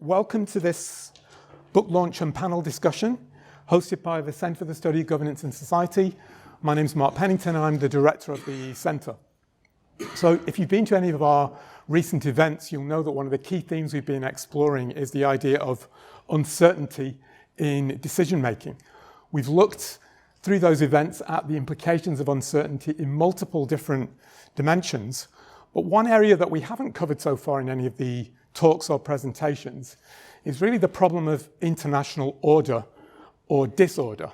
Welcome to this book launch and panel discussion hosted by the Centre for the Study of Governance and Society. My name is Mark Pennington and I'm the director of the centre. So if you've been to any of our recent events, you'll know that one of the key themes we've been exploring is the idea of uncertainty in decision making. We've looked through those events at the implications of uncertainty in multiple different dimensions, but one area that we haven't covered so far in any of the talks or presentations is really the problem of international order or disorder.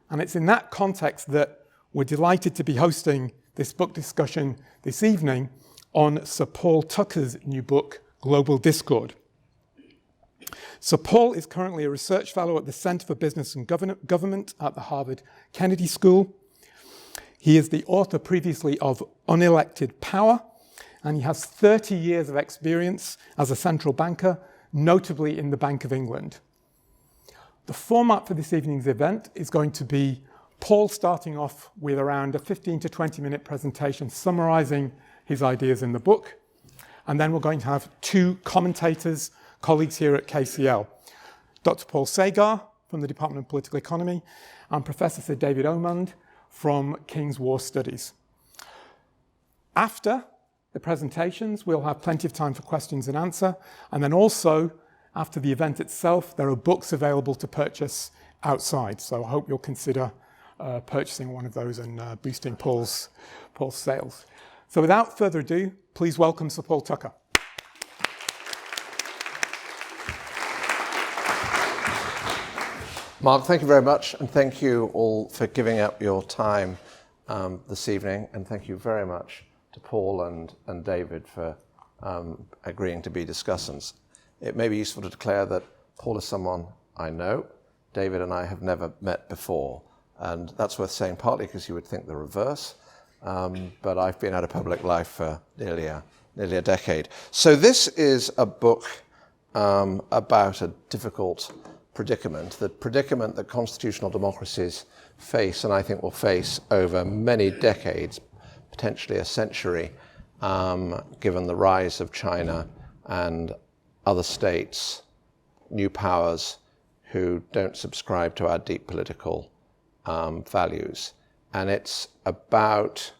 And it's in that context that we're delighted to be hosting this book discussion this evening on Sir Paul Tucker's new book, Global Discord. Sir Paul is currently a research fellow at the Centre for Business and Government at the Harvard Kennedy School. He is the author previously of Unelected Power, and he has 30 years of experience as a central banker, notably in the Bank of England. The format for this evening's event is going to be Paul starting off with around a 15 to 20 minute presentation summarising his ideas in the book, and then we're going to have two commentators, colleagues here at KCL, Dr. Paul Sagar from the Department of Political Economy and Professor Sir David Omand from King's War Studies. After the presentations, we'll have plenty of time for questions and answer. And then also, after the event itself, there are books available to purchase outside. So I hope you'll consider purchasing one of those and boosting Paul's sales. So without further ado, please welcome Sir Paul Tucker. Mark, thank you very much. And thank you all for giving up your time this evening. And thank you very much to Paul and David for agreeing to be discussants. It may be useful to declare that Paul is someone I know. David and I have never met before. And that's worth saying partly because you would think the reverse. But I've been out of public life for nearly a decade. So this is a book about a difficult predicament, the predicament that constitutional democracies face, and I think will face over many decades, potentially a century, given the rise of China and other states, new powers who don't subscribe to our deep political values. And it's about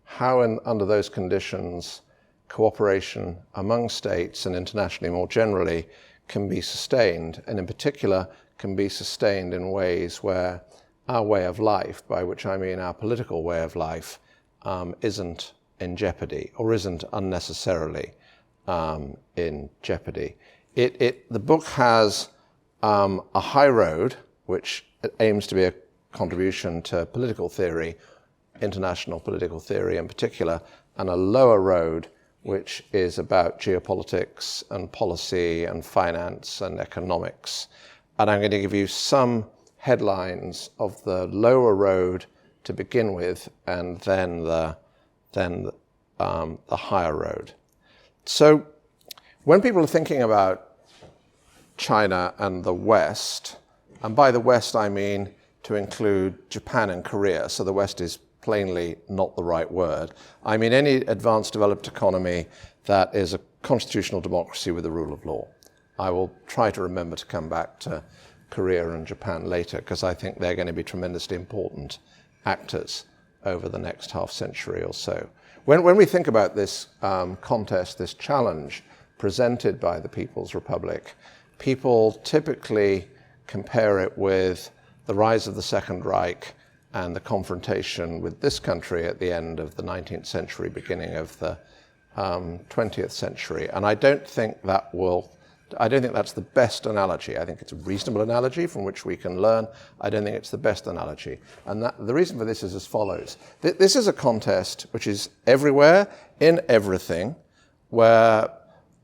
how, under those conditions, cooperation among states and internationally more generally can be sustained, and in particular can be sustained in ways where our way of life, by which I mean our political way of life, isn't in jeopardy or isn't unnecessarily in jeopardy. The book has a high road, which aims to be a contribution to political theory, international political theory in particular, and a lower road, which is about geopolitics and policy and finance and economics. And I'm going to give you some headlines of the lower road to begin with, and then the higher road. So when people are thinking about China and the West, and by the West I mean to include Japan and Korea, so the West is plainly not the right word. I mean any advanced developed economy that is a constitutional democracy with the rule of law. I will try to remember to come back to Korea and Japan later, because I think they're going to be tremendously important actors over the next half century or so. When we think about this contest, this challenge presented by the People's Republic, people typically compare it with the rise of the Second Reich and the confrontation with this country at the end of the 19th century, beginning of the 20th century. And I don't think that's the best analogy. I think it's a reasonable analogy from which we can learn. I don't think it's the best analogy. And the reason for this is as follows. This is a contest which is everywhere, in everything, where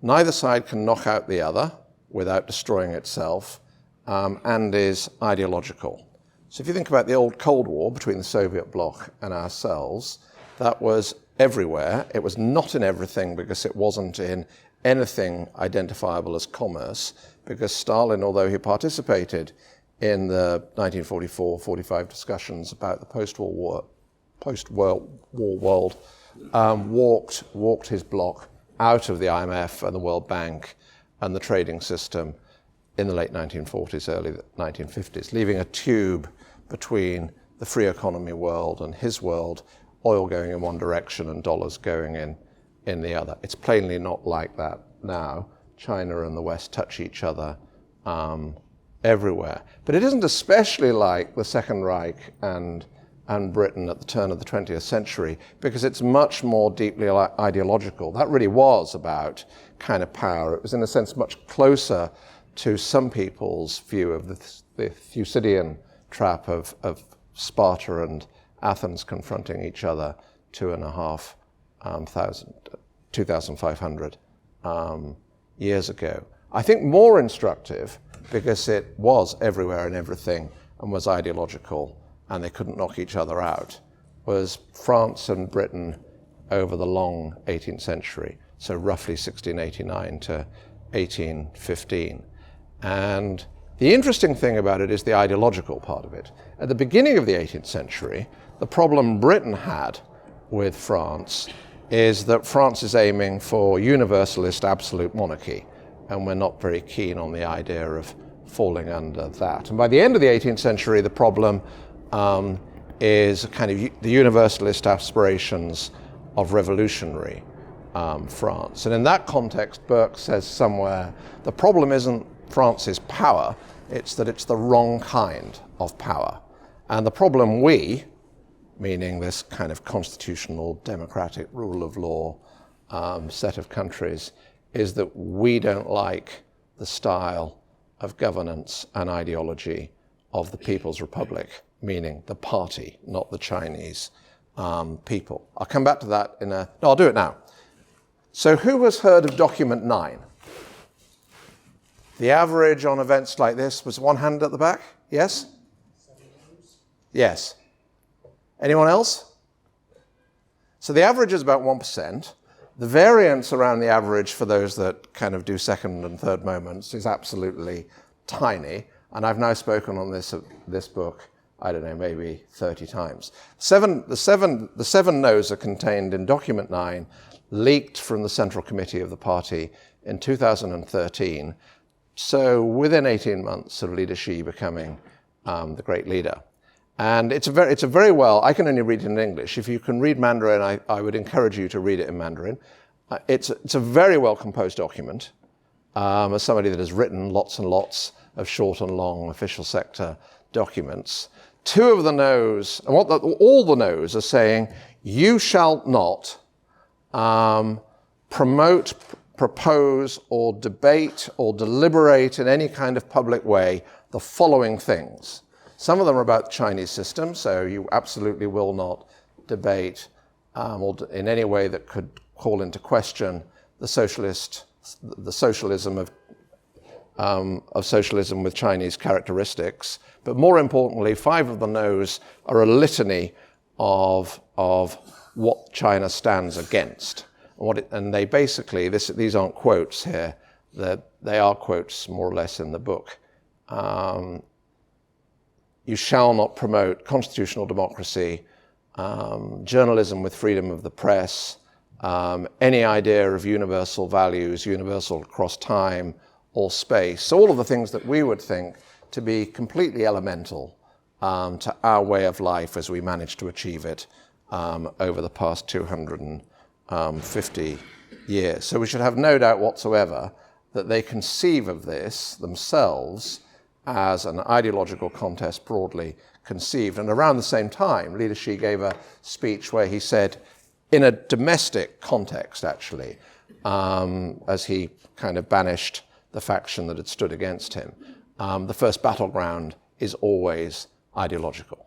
neither side can knock out the other without destroying itself, and is ideological. So if you think about the old Cold War between the Soviet bloc and ourselves, that was everywhere. It was not in everything because it wasn't in anything identifiable as commerce, because Stalin, although he participated in the 1944-45 discussions about the post-World War world, walked his bloc out of the IMF and the World Bank and the trading system in the late 1940s, early 1950s, leaving a tube between the free economy world and his world, oil going in one direction and dollars going in the other. It's plainly not like that now. China and the West touch each other everywhere. But it isn't especially like the Second Reich and Britain at the turn of the 20th century, because it's much more deeply ideological. That really was about kind of power. It was in a sense much closer to some people's view of the Thucydidean trap of Sparta and Athens confronting each other 2,500 years ago. I think more instructive, because it was everywhere and everything and was ideological and they couldn't knock each other out, was France and Britain over the long 18th century, so roughly 1689 to 1815. And the interesting thing about it is the ideological part of it. At the beginning of the 18th century, the problem Britain had with France is that France is aiming for universalist absolute monarchy, and we're not very keen on the idea of falling under that. And by the end of the 18th century, the problem is kind of the universalist aspirations of revolutionary France. And in that context, Burke says somewhere, the problem isn't France's power, it's that it's the wrong kind of power. And the problem meaning this kind of constitutional democratic rule of law set of countries, is that we don't like the style of governance and ideology of the People's Republic, meaning the party, not the Chinese people. I'll come back to that no, I'll do it now. So who has heard of document 9? The average on events like this was one hand at the back? Yes? Yes. Anyone else? So the average is about 1%. The variance around the average for those that kind of do second and third moments is absolutely tiny. And I've now spoken on this book, I don't know, maybe 30 times. The seven no's are contained in document 9, leaked from the Central Committee of the party in 2013. So within 18 months of Leader Xi becoming the great leader. And it's a very well, I can only read it in English. If you can read Mandarin, I would encourage you to read it in Mandarin. It's a very well composed document. As somebody that has written lots and lots of short and long official sector documents, two of the no's, and all the no's are saying, you shall not promote, propose, or debate, or deliberate in any kind of public way the following things. Some of them are about the Chinese system, so you absolutely will not debate or in any way that could call into question the socialism of socialism with Chinese characteristics. But more importantly, 5 of the no's are a litany of what China stands against. And they basically, these aren't quotes here, they are quotes more or less in the book. You shall not promote constitutional democracy, journalism with freedom of the press, any idea of universal values, universal across time or space. All of the things that we would think to be completely elemental to our way of life as we managed to achieve it over the past 250 years. So we should have no doubt whatsoever that they conceive of this themselves as an ideological contest broadly conceived. And around the same time, Leader Xi gave a speech where he said, in a domestic context actually, as he kind of banished the faction that had stood against him, the first battleground is always ideological,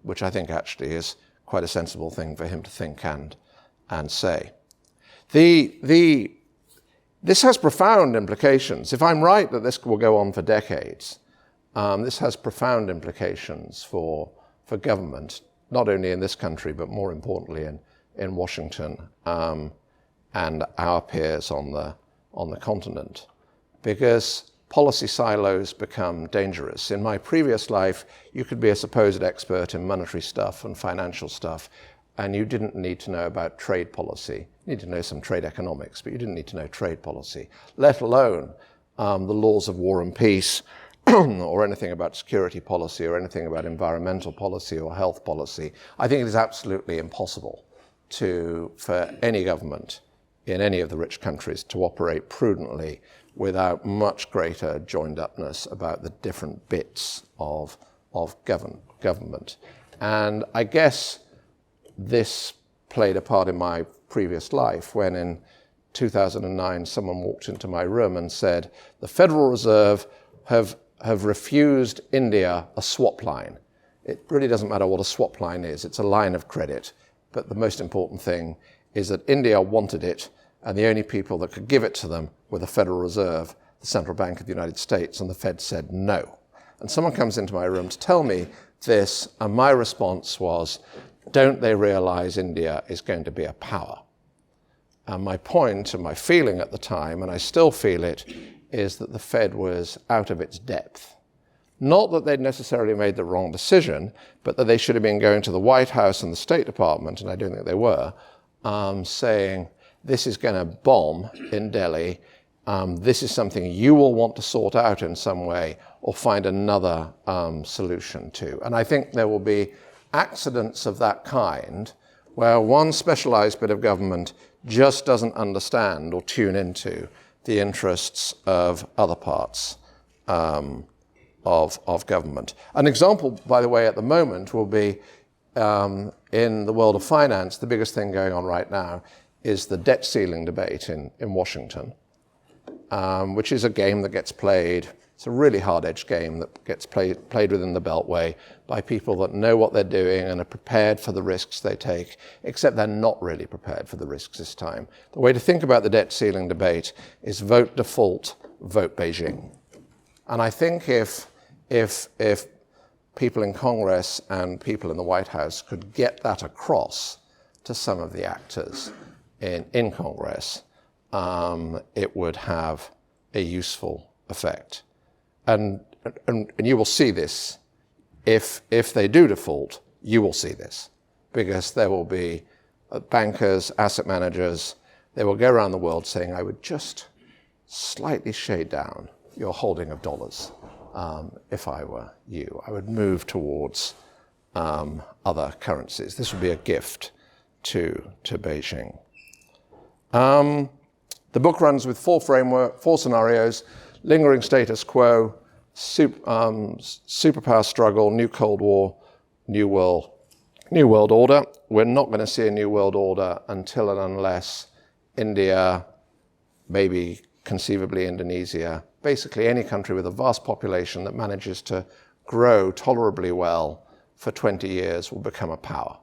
which I think actually is quite a sensible thing for him to think and say. This has profound implications. If I'm right that this will go on for decades, this has profound implications for government, not only in this country, but more importantly in Washington and our peers on the continent, because policy silos become dangerous. In my previous life, you could be a supposed expert in monetary stuff and financial stuff, and you didn't need to know about trade policy. You need to know some trade economics, but you didn't need to know trade policy, let alone the laws of war and peace, or anything about security policy, or anything about environmental policy or health policy. I think it is absolutely impossible for any government in any of the rich countries to operate prudently without much greater joined-upness about the different bits of government. And I guess this played a part in my previous life when in 2009 someone walked into my room and said, the Federal Reserve have refused India a swap line. It really doesn't matter what a swap line is. It's a line of credit. But the most important thing is that India wanted it, and the only people that could give it to them were the Federal Reserve, the Central Bank of the United States, and the Fed said no. And someone comes into my room to tell me this, and my response was, don't they realize India is going to be a power? And my point and my feeling at the time, and I still feel it, is that the Fed was out of its depth. Not that they'd necessarily made the wrong decision, but that they should have been going to the White House and the State Department, and I don't think they were, saying, this is going to bomb in Delhi. This is something you will want to sort out in some way or find another solution to. And I think there will be accidents of that kind where one specialized bit of government just doesn't understand or tune into the interests of other parts of government. An example, by the way, at the moment will be in the world of finance, the biggest thing going on right now is the debt ceiling debate in Washington, which is a game that gets played. It's a really hard-edged game that gets played within the Beltway by people that know what they're doing and are prepared for the risks they take, except they're not really prepared for the risks this time. The way to think about the debt ceiling debate is vote default, vote Beijing. And I think if people in Congress and people in the White House could get that across to some of the actors in Congress, it would have a useful effect. And you will see this. If they do default, you will see this, because there will be bankers, asset managers, they will go around the world saying, I would just slightly shade down your holding of dollars. If I were you, I would move towards other currencies. This would be a gift to Beijing. The book runs with four scenarios: lingering status quo, superpower struggle, new Cold War, new world order. We're not going to see a new world order until and unless India, maybe conceivably Indonesia, basically any country with a vast population that manages to grow tolerably well for 20 years will become a power,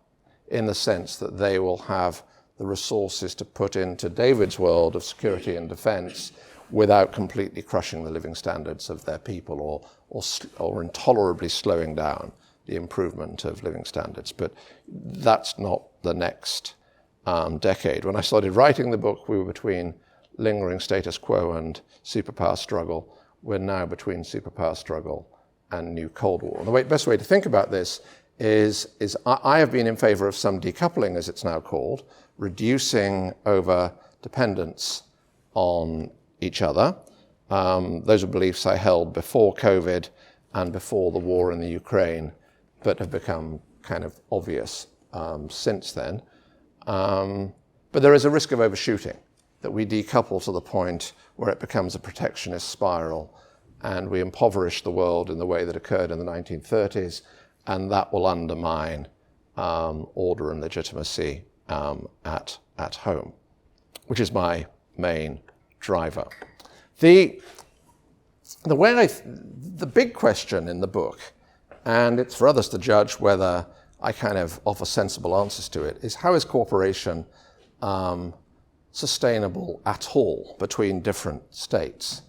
in the sense that they will have the resources to put into David's world of security and defense without completely crushing the living standards of their people or intolerably slowing down the improvement of living standards. But that's not the next decade. When I started writing the book, we were between lingering status quo and superpower struggle. We're now between superpower struggle and new Cold War. And the best way to think about this is I have been in favor of some decoupling, as it's now called, reducing over dependence on each other. Those are beliefs I held before COVID and before the war in the Ukraine, but have become kind of obvious since then. But there is a risk of overshooting, that we decouple to the point where it becomes a protectionist spiral and we impoverish the world in the way that occurred in the 1930s, and that will undermine order and legitimacy at home, which is my main driver. The big question in the book, and it's for others to judge whether I kind of offer sensible answers to it, is how is cooperation sustainable at all between different states?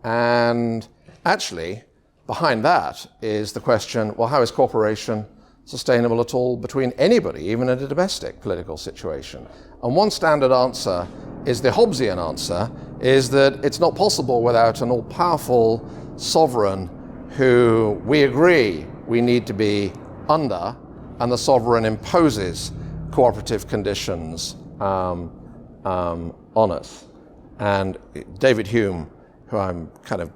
And actually, behind that is the question, well, how is cooperation sustainable at all between anybody, even in a domestic political situation? And one standard answer is the Hobbesian answer, is that it's not possible without an all-powerful sovereign who we agree we need to be under, and the sovereign imposes cooperative conditions on us. And David Hume, who I'm kind of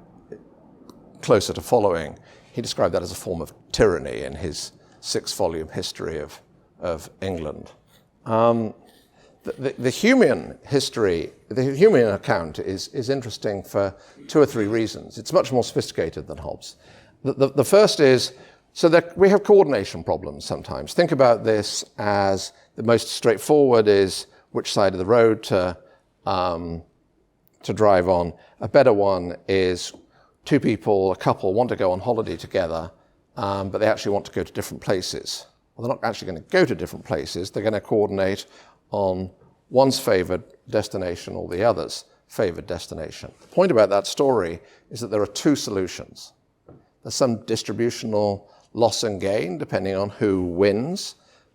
closer to following, he described that as a form of tyranny in his 6-volume history of England. The Humean history, the Humean account is interesting for 2 or 3 reasons. It's much more sophisticated than Hobbes. The first is, so that we have coordination problems sometimes. Think about this as the most straightforward is which side of the road to drive on. A better one is 2 people, a couple, want to go on holiday together, but they actually want to go to different places. Well, they're not actually going to go to different places. They're going to coordinate on one's favored destination or the other's favored destination. The point about that story is that there are 2 solutions. There's some distributional loss and gain, depending on who wins,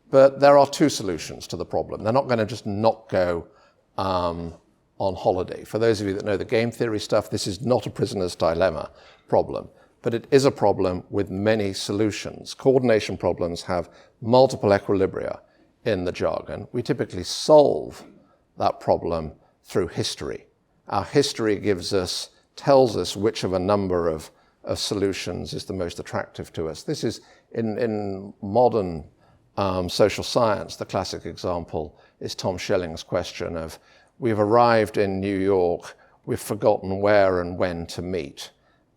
but there are 2 solutions to the problem. They're not going to just not go on holiday. For those of you that know the game theory stuff, this is not a prisoner's dilemma problem, but it is a problem with many solutions. Coordination problems have multiple equilibria in the jargon. We typically solve that problem through history. Our history tells us which of a number of solutions is the most attractive to us. This is, in modern social science, the classic example is Tom Schelling's question of, we've arrived in New York, we've forgotten where and when to meet.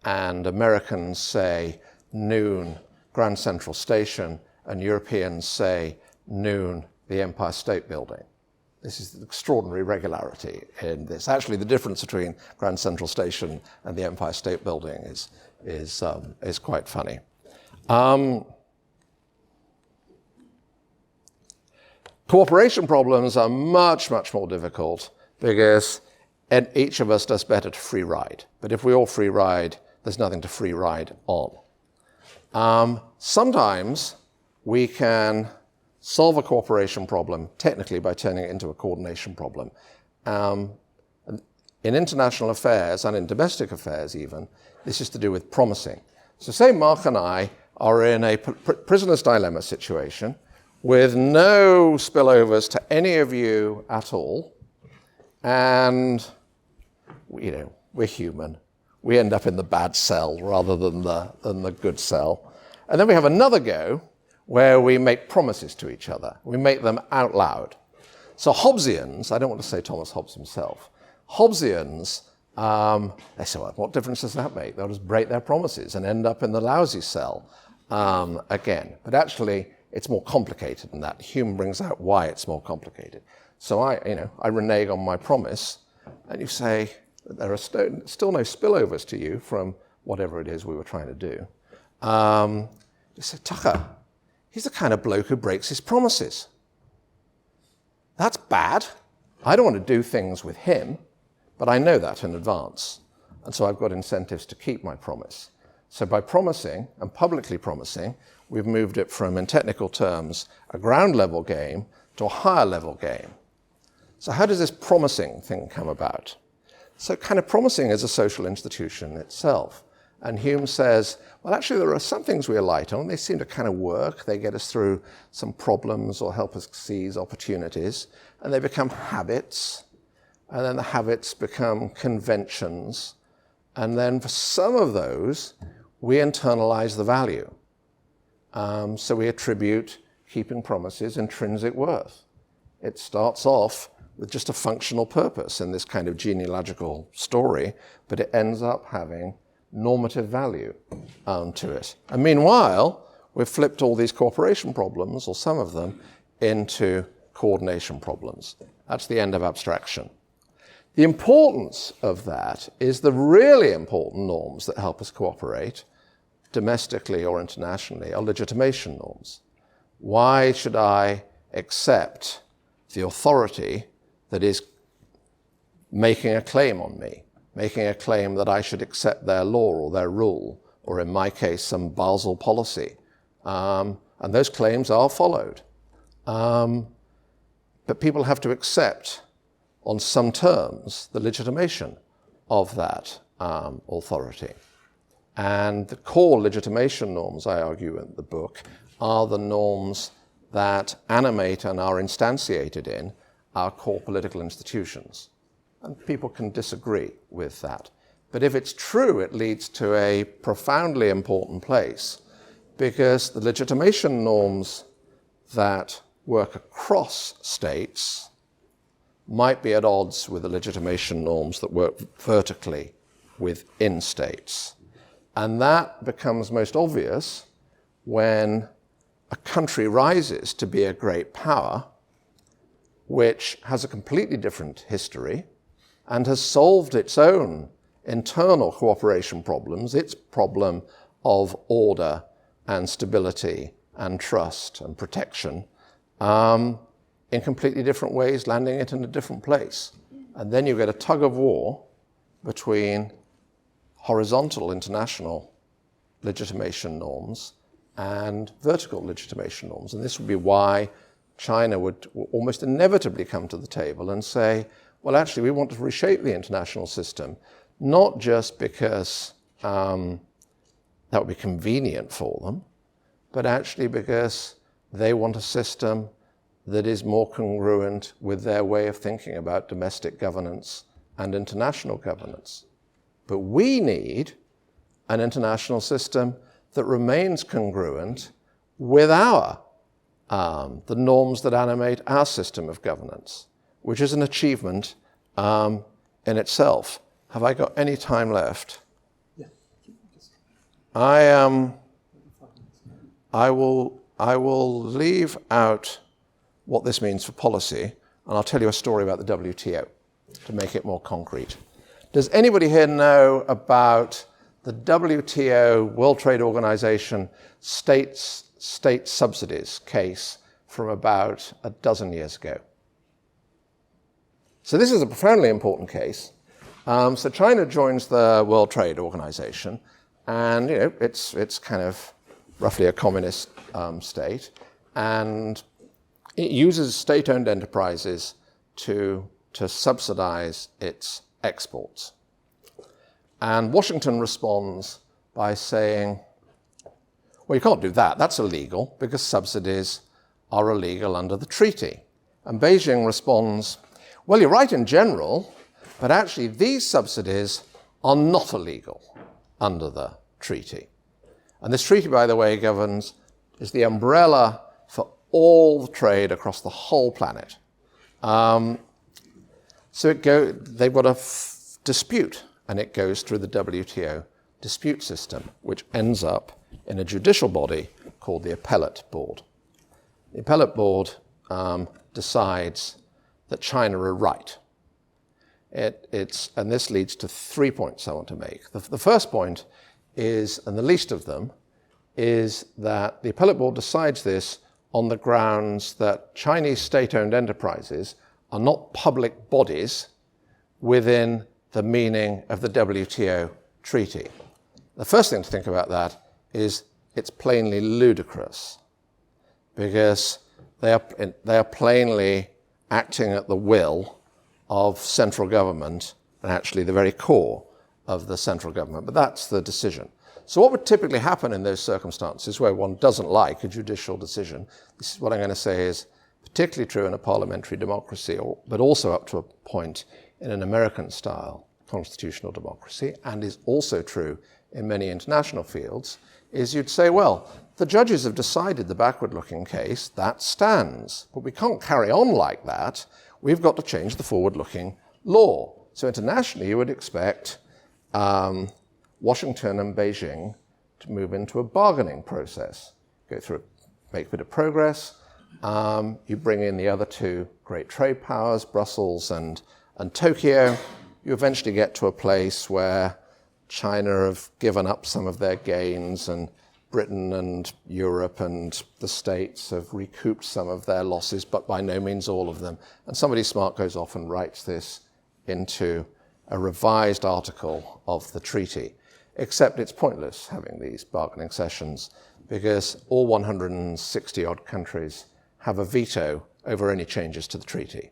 And Americans say noon, Grand Central Station, and Europeans say noon, the Empire State Building. This is an extraordinary regularity in this. Actually, the difference between Grand Central Station and the Empire State Building is quite funny. Cooperation problems are much, much more difficult because each of us does better to free ride. But if we all free ride, there's nothing to free ride on. Sometimes we can solve a cooperation problem technically by turning it into a coordination problem. In international affairs and in domestic affairs even, this is to do with promising. So say Mark and I are in a prisoner's dilemma situation with no spillovers to any of you at all, and we're human. We end up in the bad cell rather than the good cell. And then we have another go where we make promises to each other. We make them out loud. So Hobbesians, I don't want to say Thomas Hobbes himself, Hobbesians, they say, well, what difference does that make? They'll just break their promises and end up in the lousy cell again. But actually, it's more complicated than that. Hume brings out why it's more complicated. So I renege on my promise, and you say, there are still no spillovers to you from whatever it is we were trying to do. You say, Tucker, he's the kind of bloke who breaks his promises. That's bad. I don't want to do things with him, but I know that in advance. And so I've got incentives to keep my promise. So by promising, and publicly promising, we've moved it from, in technical terms, a ground level game to a higher level game. So how does this promising thing come about? So kind of promising is a social institution itself. And Hume says, well, actually, there are some things we alight on. They seem to kind of work. They get us through some problems or help us seize opportunities. And they become habits. And then the habits become conventions. And then for some of those, we internalize the value. So we attribute keeping promises intrinsic worth. It starts off with just a functional purpose in this kind of genealogical story, but it ends up having normative value to it. And meanwhile, we've flipped all these cooperation problems, or some of them, into coordination problems. That's the end of abstraction. The importance of that is the really important norms that help us cooperate, domestically or internationally, are legitimation norms. Why should I accept the authority that is making a claim on me, making a claim that I should accept their law or their rule, or in my case, some Basel policy? And those claims are followed. But people have to accept, on some terms, the legitimation of that authority. And the core legitimation norms, I argue in the book, are the norms that animate and are instantiated in our core political institutions. And people can disagree with that. But if it's true, it leads to a profoundly important place, because the legitimation norms that work across states might be at odds with the legitimation norms that work vertically within states. And that becomes most obvious when a country rises to be a great power, which has a completely different history and has solved its own internal cooperation problems, its problem of order and stability and trust and protection, in completely different ways, landing it in a different place. And then you get a tug of war between horizontal international legitimation norms and vertical legitimation norms. And this would be why China would almost inevitably come to the table and say, well, actually, we want to reshape the international system, not just because that would be convenient for them, but actually because they want a system that is more congruent with their way of thinking about domestic governance and international governance. But we need an international system that remains congruent with the norms that animate our system of governance, which is an achievement in itself. Have I got any time left? Yeah. I will leave out what this means for policy, and I'll tell you a story about the WTO to make it more concrete. Does anybody here know about the WTO, World Trade Organization, state subsidies case from about a dozen years ago? So this is a profoundly important case. So China joins the World Trade Organization, and it's kind of roughly a communist state, and it uses state-owned enterprises to subsidize its exports. And Washington responds by saying, well, you can't do that. That's illegal because subsidies are illegal under the treaty. And Beijing responds, well, you're right in general, but actually these subsidies are not illegal under the treaty. And this treaty, by the way, is the umbrella for all trade across the whole planet. So they've got a dispute, and it goes through the WTO dispute system, which ends up in a judicial body called the Appellate Board. The Appellate Board decides that China are right. And this leads to 3 points I want to make. The first point is, and the least of them, is that the Appellate Board decides this on the grounds that Chinese state-owned enterprises are not public bodies within the meaning of the WTO treaty. The first thing to think about that is it's plainly ludicrous, because they are plainly acting at the will of central government, and actually the very core of the central government. But that's the decision. So what would typically happen in those circumstances where one doesn't like a judicial decision, this is what I'm going to say is particularly true in a parliamentary democracy, but also up to a point in an American-style constitutional democracy, and is also true in many international fields, is you'd say, well, the judges have decided the backward-looking case, that stands. But we can't carry on like that. We've got to change the forward-looking law. So internationally, you would expect Washington and Beijing to move into a bargaining process, make a bit of progress. You bring in the other two great trade powers, Brussels and Tokyo. You eventually get to a place where China have given up some of their gains, and Britain and Europe and the States have recouped some of their losses, but by no means all of them. And somebody smart goes off and writes this into a revised article of the treaty. Except it's pointless having these bargaining sessions, because all 160-odd countries have a veto over any changes to the treaty.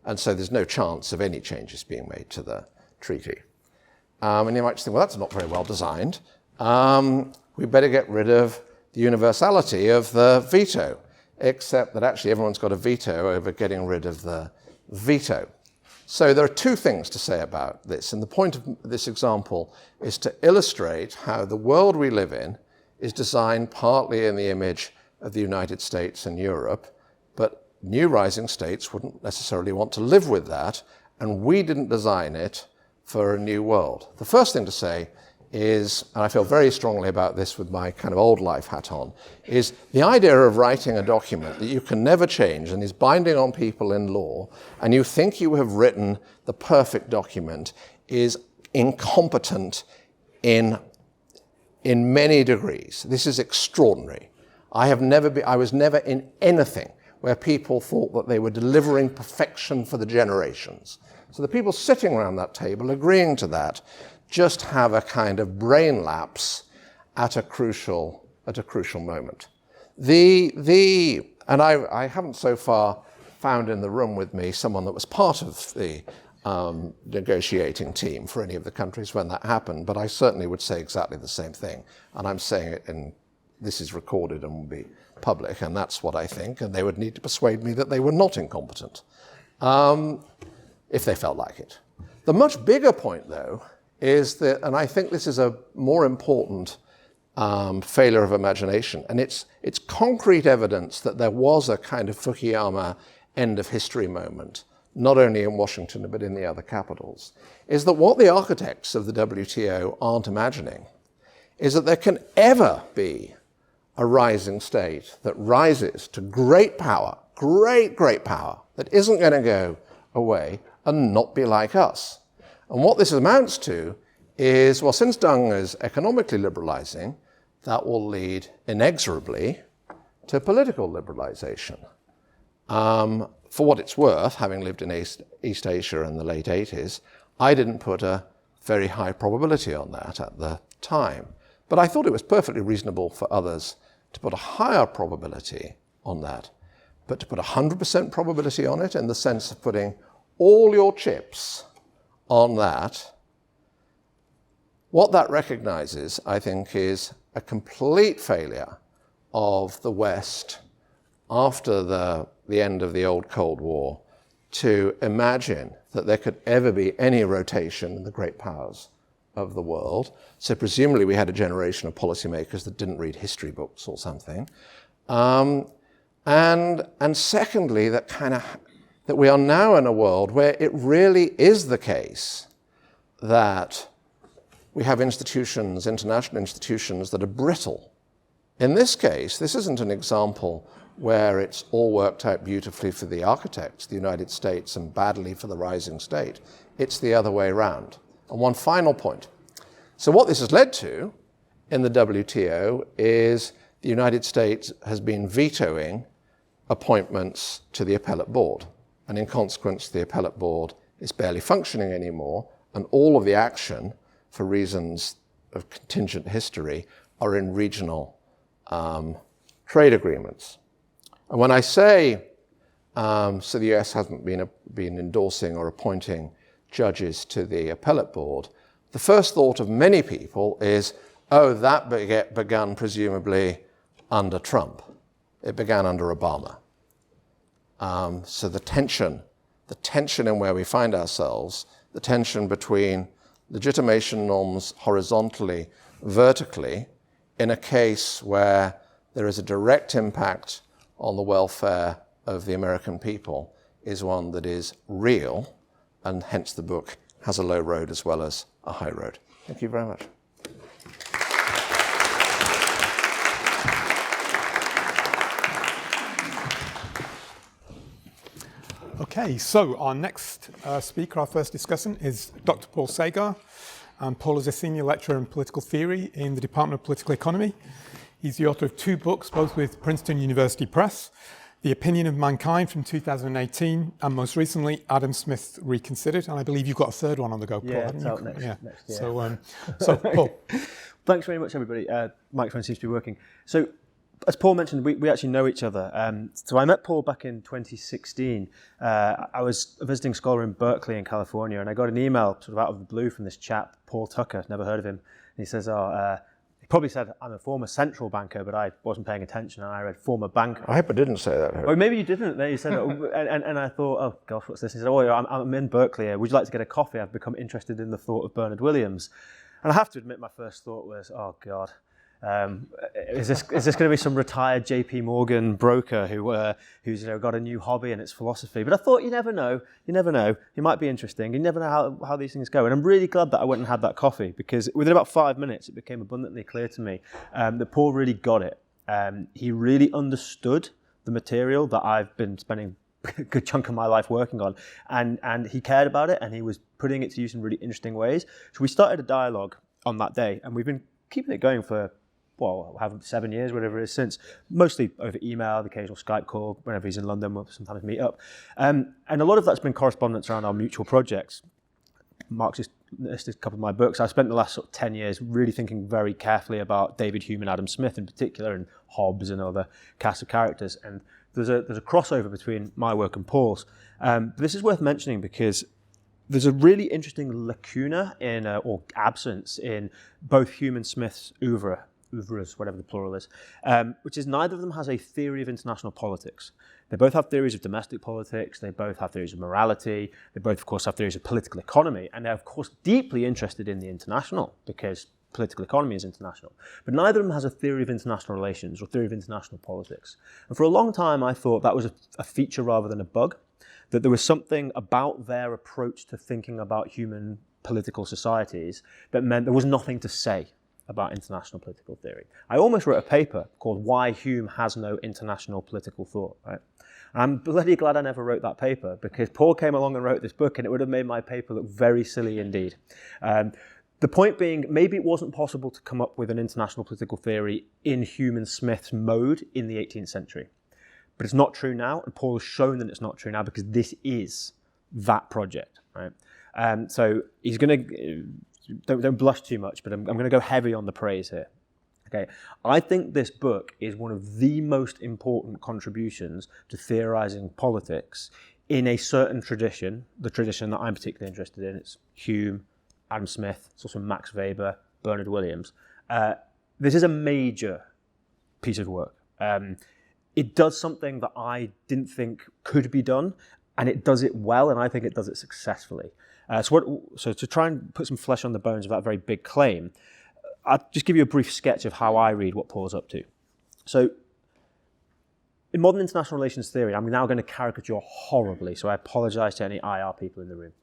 And so there's no chance of any changes being made to the treaty. And you might think, well, that's not very well designed. We better get rid of the universality of the veto. except that actually everyone's got a veto over getting rid of the veto. So there are two things to say about this, and the point of this example is to illustrate how the world we live in is designed partly in the image of the United States and Europe, but new rising states wouldn't necessarily want to live with that, and we didn't design it for a new world. The first thing to say is, and I feel very strongly about this with my kind of old life hat on, is the idea of writing a document that you can never change and is binding on people in law, and you think you have written the perfect document, is incompetent in many degrees. This is extraordinary. I was never in anything where people thought that they were delivering perfection for the generations. So the people sitting around that table agreeing to that just have a kind of brain lapse at a crucial moment. And I haven't so far found in the room with me someone that was part of the negotiating team for any of the countries when that happened, but I certainly would say exactly the same thing. And I'm saying it this is recorded and will be public, and that's what I think, and they would need to persuade me that they were not incompetent, if they felt like it. The much bigger point, though, is that, and I think this is a more important failure of imagination, and it's concrete evidence that there was a kind of Fukuyama end of history moment, not only in Washington but in the other capitals, is that what the architects of the WTO aren't imagining is that there can ever be a rising state that rises to great power, great power, that isn't going to go away and not be like us. And what this amounts to is, well, since Deng is economically liberalizing, that will lead inexorably to political liberalization. For what it's worth, having lived in East Asia in the late 80s, I didn't put a very high probability on that at the time. But I thought it was perfectly reasonable for others to put a higher probability on that. But to put 100% probability on it, in the sense of putting all your chips on that, what that recognizes, I think, is a complete failure of the West after the end of the old Cold War to imagine that there could ever be any rotation in the great powers of the world. So presumably we had a generation of policymakers that didn't read history books or something. And secondly, that we are now in a world where it really is the case that we have institutions, international institutions, that are brittle. In this case, this isn't an example where it's all worked out beautifully for the architects, the United States, and badly for the rising state. It's the other way around. And one final point. So what this has led to in the WTO is the United States has been vetoing appointments to the appellate board. And in consequence, the appellate board is barely functioning anymore, and all of the action, for reasons of contingent history, are in regional trade agreements. And when I say, so the US hasn't been endorsing or appointing judges to the appellate board, the first thought of many people is, oh, that began presumably under Trump. It began under Obama. So the tension in where we find ourselves, the tension between legitimation norms horizontally, vertically, in a case where there is a direct impact on the welfare of the American people, is one that is real, and hence the book has a low road as well as a high road. Thank you very much. Okay, so our next speaker, our first discussant, is Dr. Paul Sagar. Paul is a senior lecturer in political theory in the Department of Political Economy. He's the author of 2 books, both with Princeton University Press, The Opinion of Mankind from 2018, and most recently, Adam Smith Reconsidered. And I believe you've got a third one on the go, Paul. Yeah, it's out next year. So Paul. Thanks very much, everybody. Microphone seems to be working. So, as Paul mentioned, we actually know each other. So I met Paul back in 2016. I was a visiting scholar in Berkeley in California, and I got an email sort of out of the blue from this chap, Paul Tucker, never heard of him. And he says, He probably said, I'm a former central banker, but I wasn't paying attention and I read former banker. I hope I didn't say that. Or maybe you didn't. There you said it. And I thought, oh gosh, what's this? He said, oh, I'm in Berkeley. Would you like to get a coffee? I've become interested in the thought of Bernard Williams. And I have to admit, my first thought was, oh God, is this going to be some retired JP Morgan broker who's got a new hobby and it's philosophy? But I thought, you never know. It might be interesting. You never know how these things go. And I'm really glad that I went and had that coffee, because within about 5 minutes, it became abundantly clear to me that Paul really got it. He really understood the material that I've been spending a good chunk of my life working on, and he cared about it, and he was putting it to use in really interesting ways. So we started a dialogue on that day, and we've been keeping it going for, well, 7 years, whatever it is since, mostly over email, the occasional Skype call. Whenever he's in London, we'll sometimes meet up. And a lot of that's been correspondence around our mutual projects. Mark's just listed a couple of my books. I spent the last sort of 10 years really thinking very carefully about David Hume and Adam Smith in particular, and Hobbes and other cast of characters. And there's a crossover between my work and Paul's. But this is worth mentioning because there's a really interesting lacuna or absence in both Hume and Smith's oeuvres, whatever the plural is, which is neither of them has a theory of international politics. They both have theories of domestic politics, they both have theories of morality, they both, of course, have theories of political economy, and they're, of course, deeply interested in the international, because political economy is international. But neither of them has a theory of international relations or theory of international politics. And for a long time, I thought that was a feature rather than a bug, that there was something about their approach to thinking about human political societies that meant there was nothing to say about international political theory. I almost wrote a paper called Why Hume Has No International Political Thought, right? And I'm bloody glad I never wrote that paper, because Paul came along and wrote this book and it would have made my paper look very silly indeed. The point being, maybe it wasn't possible to come up with an international political theory in Hume and Smith's mode in the 18th century. But it's not true now, and Paul has shown that it's not true now, because this is that project, right? So he's going to... Don't blush too much, but I'm going to go heavy on the praise here. Okay, I think this book is one of the most important contributions to theorizing politics in a certain tradition, the tradition that I'm particularly interested in. It's Hume, Adam Smith, it's also Max Weber, Bernard Williams. This is a major piece of work. It does something that I didn't think could be done, and it does it well, and I think it does it successfully. So to try and put some flesh on the bones of that very big claim, I'll just give you a brief sketch of how I read what Paul's up to. So in modern international relations theory, I'm now going to caricature horribly, so I apologize to any IR people in the room.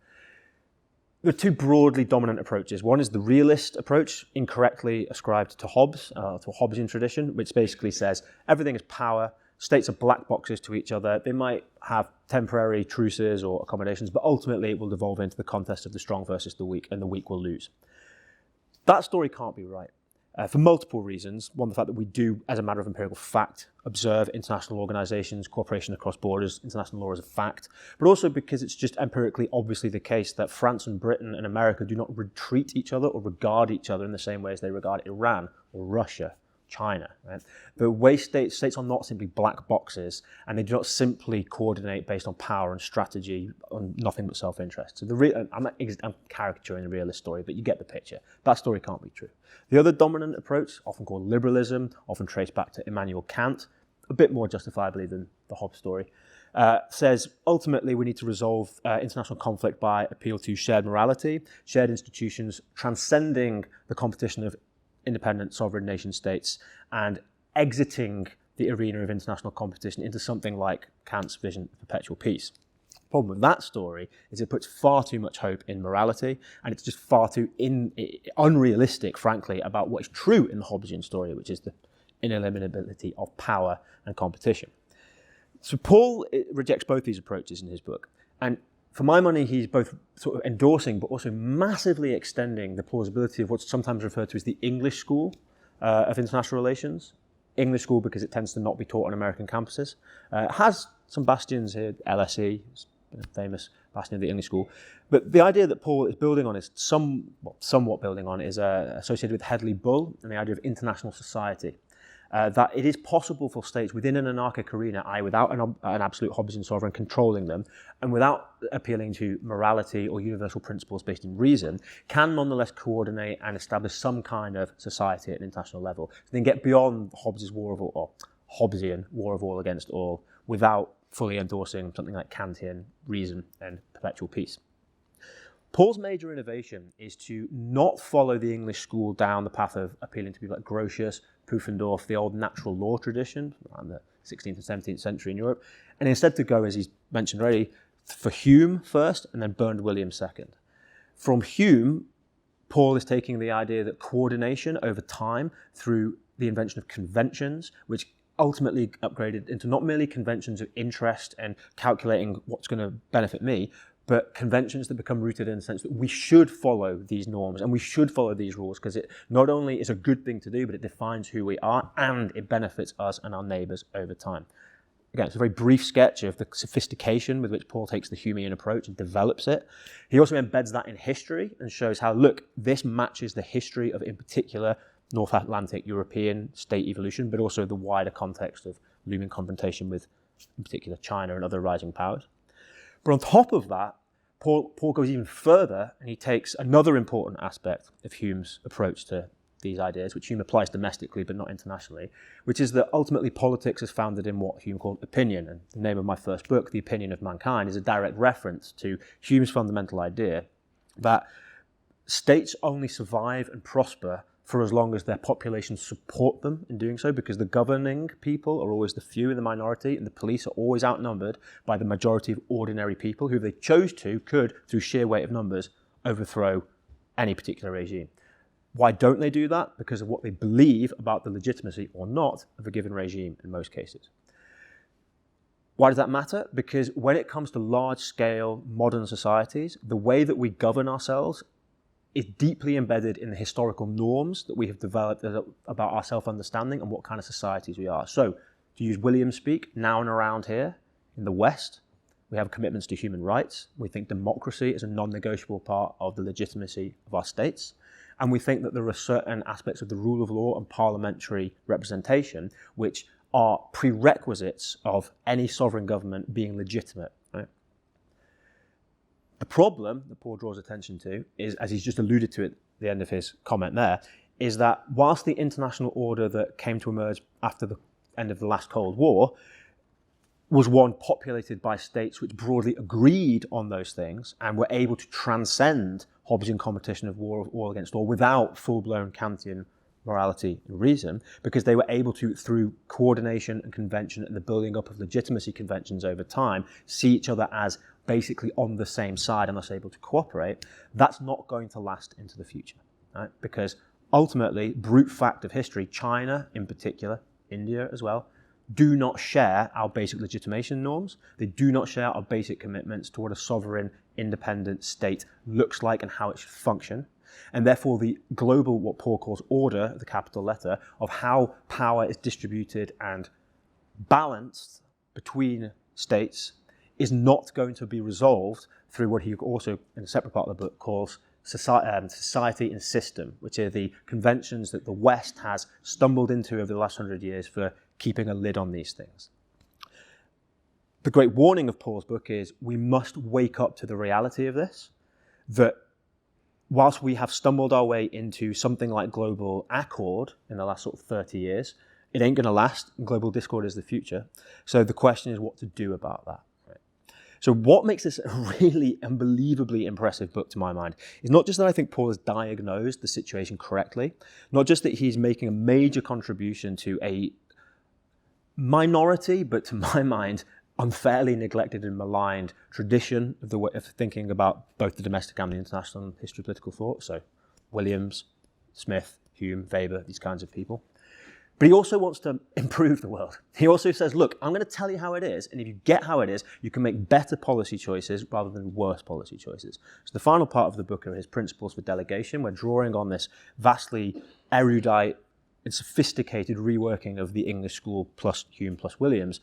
There are two broadly dominant approaches. One is the realist approach, incorrectly ascribed to Hobbes, to a Hobbesian tradition, which basically says everything is power, states are black boxes to each other. They might have temporary truces or accommodations, but ultimately it will devolve into the contest of the strong versus the weak, and the weak will lose. That story can't be right for multiple reasons. One, the fact that we do, as a matter of empirical fact, observe international organizations, cooperation across borders, international law as a fact, but also because it's just empirically obviously the case that France and Britain and America do not treat each other or regard each other in the same way as they regard Iran or Russia, China. Right? The way states are not simply black boxes, and they do not simply coordinate based on power and strategy on nothing but self-interest. So I'm caricaturing the realist story, but you get the picture. That story can't be true. The other dominant approach, often called liberalism, often traced back to Immanuel Kant, a bit more justifiably than the Hobbes story, says ultimately we need to resolve international conflict by appeal to shared morality, shared institutions transcending the competition of independent sovereign nation states, and exiting the arena of international competition into something like Kant's vision of perpetual peace. The problem with that story is it puts far too much hope in morality, and it's just far too unrealistic, frankly, about what is true in the Hobbesian story, which is the ineliminability of power and competition. So Paul rejects both these approaches in his book, and for my money, he's both sort of endorsing but also massively extending the plausibility of what's sometimes referred to as the English school of international relations. English school because it tends to not be taught on American campuses. It has some bastions here, LSE, a famous bastion of the English school. But the idea that Paul is building on is somewhat building on is associated with Hedley Bull and the idea of international society. that it is possible for states within an anarchic arena, i.e. without an absolute Hobbesian sovereign controlling them, and without appealing to morality or universal principles based in reason, can nonetheless coordinate and establish some kind of society at an international level. So they can get beyond Hobbes's war of all, or Hobbesian war of all against all, without fully endorsing something like Kantian reason and perpetual peace. Paul's major innovation is to not follow the English school down the path of appealing to people like Grotius, Pufendorf, the old natural law tradition around the 16th and 17th century in Europe, and instead to go, as he's mentioned already, for Hume first and then Bernard Williams second. From Hume, Paul is taking the idea that coordination over time through the invention of conventions, which ultimately upgraded into not merely conventions of interest and calculating what's going to benefit me, but conventions that become rooted in the sense that we should follow these norms and we should follow these rules because it not only is a good thing to do, but it defines who we are and it benefits us and our neighbours over time. Again, it's a very brief sketch of the sophistication with which Paul takes the Humean approach and develops it. He also embeds that in history and shows how, look, this matches the history of, in particular, North Atlantic European state evolution, but also the wider context of looming confrontation with, in particular, China and other rising powers. But on top of that, Paul goes even further and he takes another important aspect of Hume's approach to these ideas, which Hume applies domestically but not internationally, which is that ultimately politics is founded in what Hume called opinion. And the name of my first book, The Opinion of Mankind, is a direct reference to Hume's fundamental idea that states only survive and prosper for as long as their populations support them in doing so, because the governing people are always the few in the minority, and the police are always outnumbered by the majority of ordinary people who, if they chose to, could, through sheer weight of numbers, overthrow any particular regime. Why don't they do that? Because of what they believe about the legitimacy or not of a given regime in most cases. Why does that matter? Because when it comes to large-scale modern societies, the way that we govern ourselves is deeply embedded in the historical norms that we have developed about our self-understanding and what kind of societies we are. So, to use Williams speak, now and around here in the West, we have commitments to human rights. We think democracy is a non-negotiable part of the legitimacy of our states. And we think that there are certain aspects of the rule of law and parliamentary representation which are prerequisites of any sovereign government being legitimate. Right? The problem that Paul draws attention to is, as he's just alluded to at the end of his comment there, is that whilst the international order that came to emerge after the end of the last Cold War was one populated by states which broadly agreed on those things and were able to transcend Hobbesian competition of war all against all without full-blown Kantian morality and reason, because they were able to, through coordination and convention and the building up of legitimacy conventions over time, see each other as basically on the same side and thus able to cooperate. That's not going to last into the future, right? Because ultimately, brute fact of history, China in particular, India as well, do not share our basic legitimation norms. They do not share our basic commitments to what a sovereign, independent state looks like and how it should function. And therefore, the global, what Paul calls order, the capital letter, of how power is distributed and balanced between states is not going to be resolved through what he also, in a separate part of the book, calls society and system, which are the conventions that the West has stumbled into over the last 100 years for keeping a lid on these things. The great warning of Paul's book is we must wake up to the reality of this, that whilst we have stumbled our way into something like global accord in the last sort of 30 years, it ain't going to last. Global discord is the future. So the question is what to do about that. Right? So what makes this a really unbelievably impressive book to my mind is not just that I think Paul has diagnosed the situation correctly, not just that he's making a major contribution to a minority, but to my mind, unfairly neglected and maligned tradition of the way of thinking about both the domestic and the international history of political thought. So Williams, Smith, Hume, Weber, these kinds of people. But he also wants to improve the world. He also says, look, I'm going to tell you how it is, and if you get how it is, you can make better policy choices rather than worse policy choices. So the final part of the book are his principles for delegation. We're drawing on this vastly erudite and sophisticated reworking of the English school plus Hume plus Williams.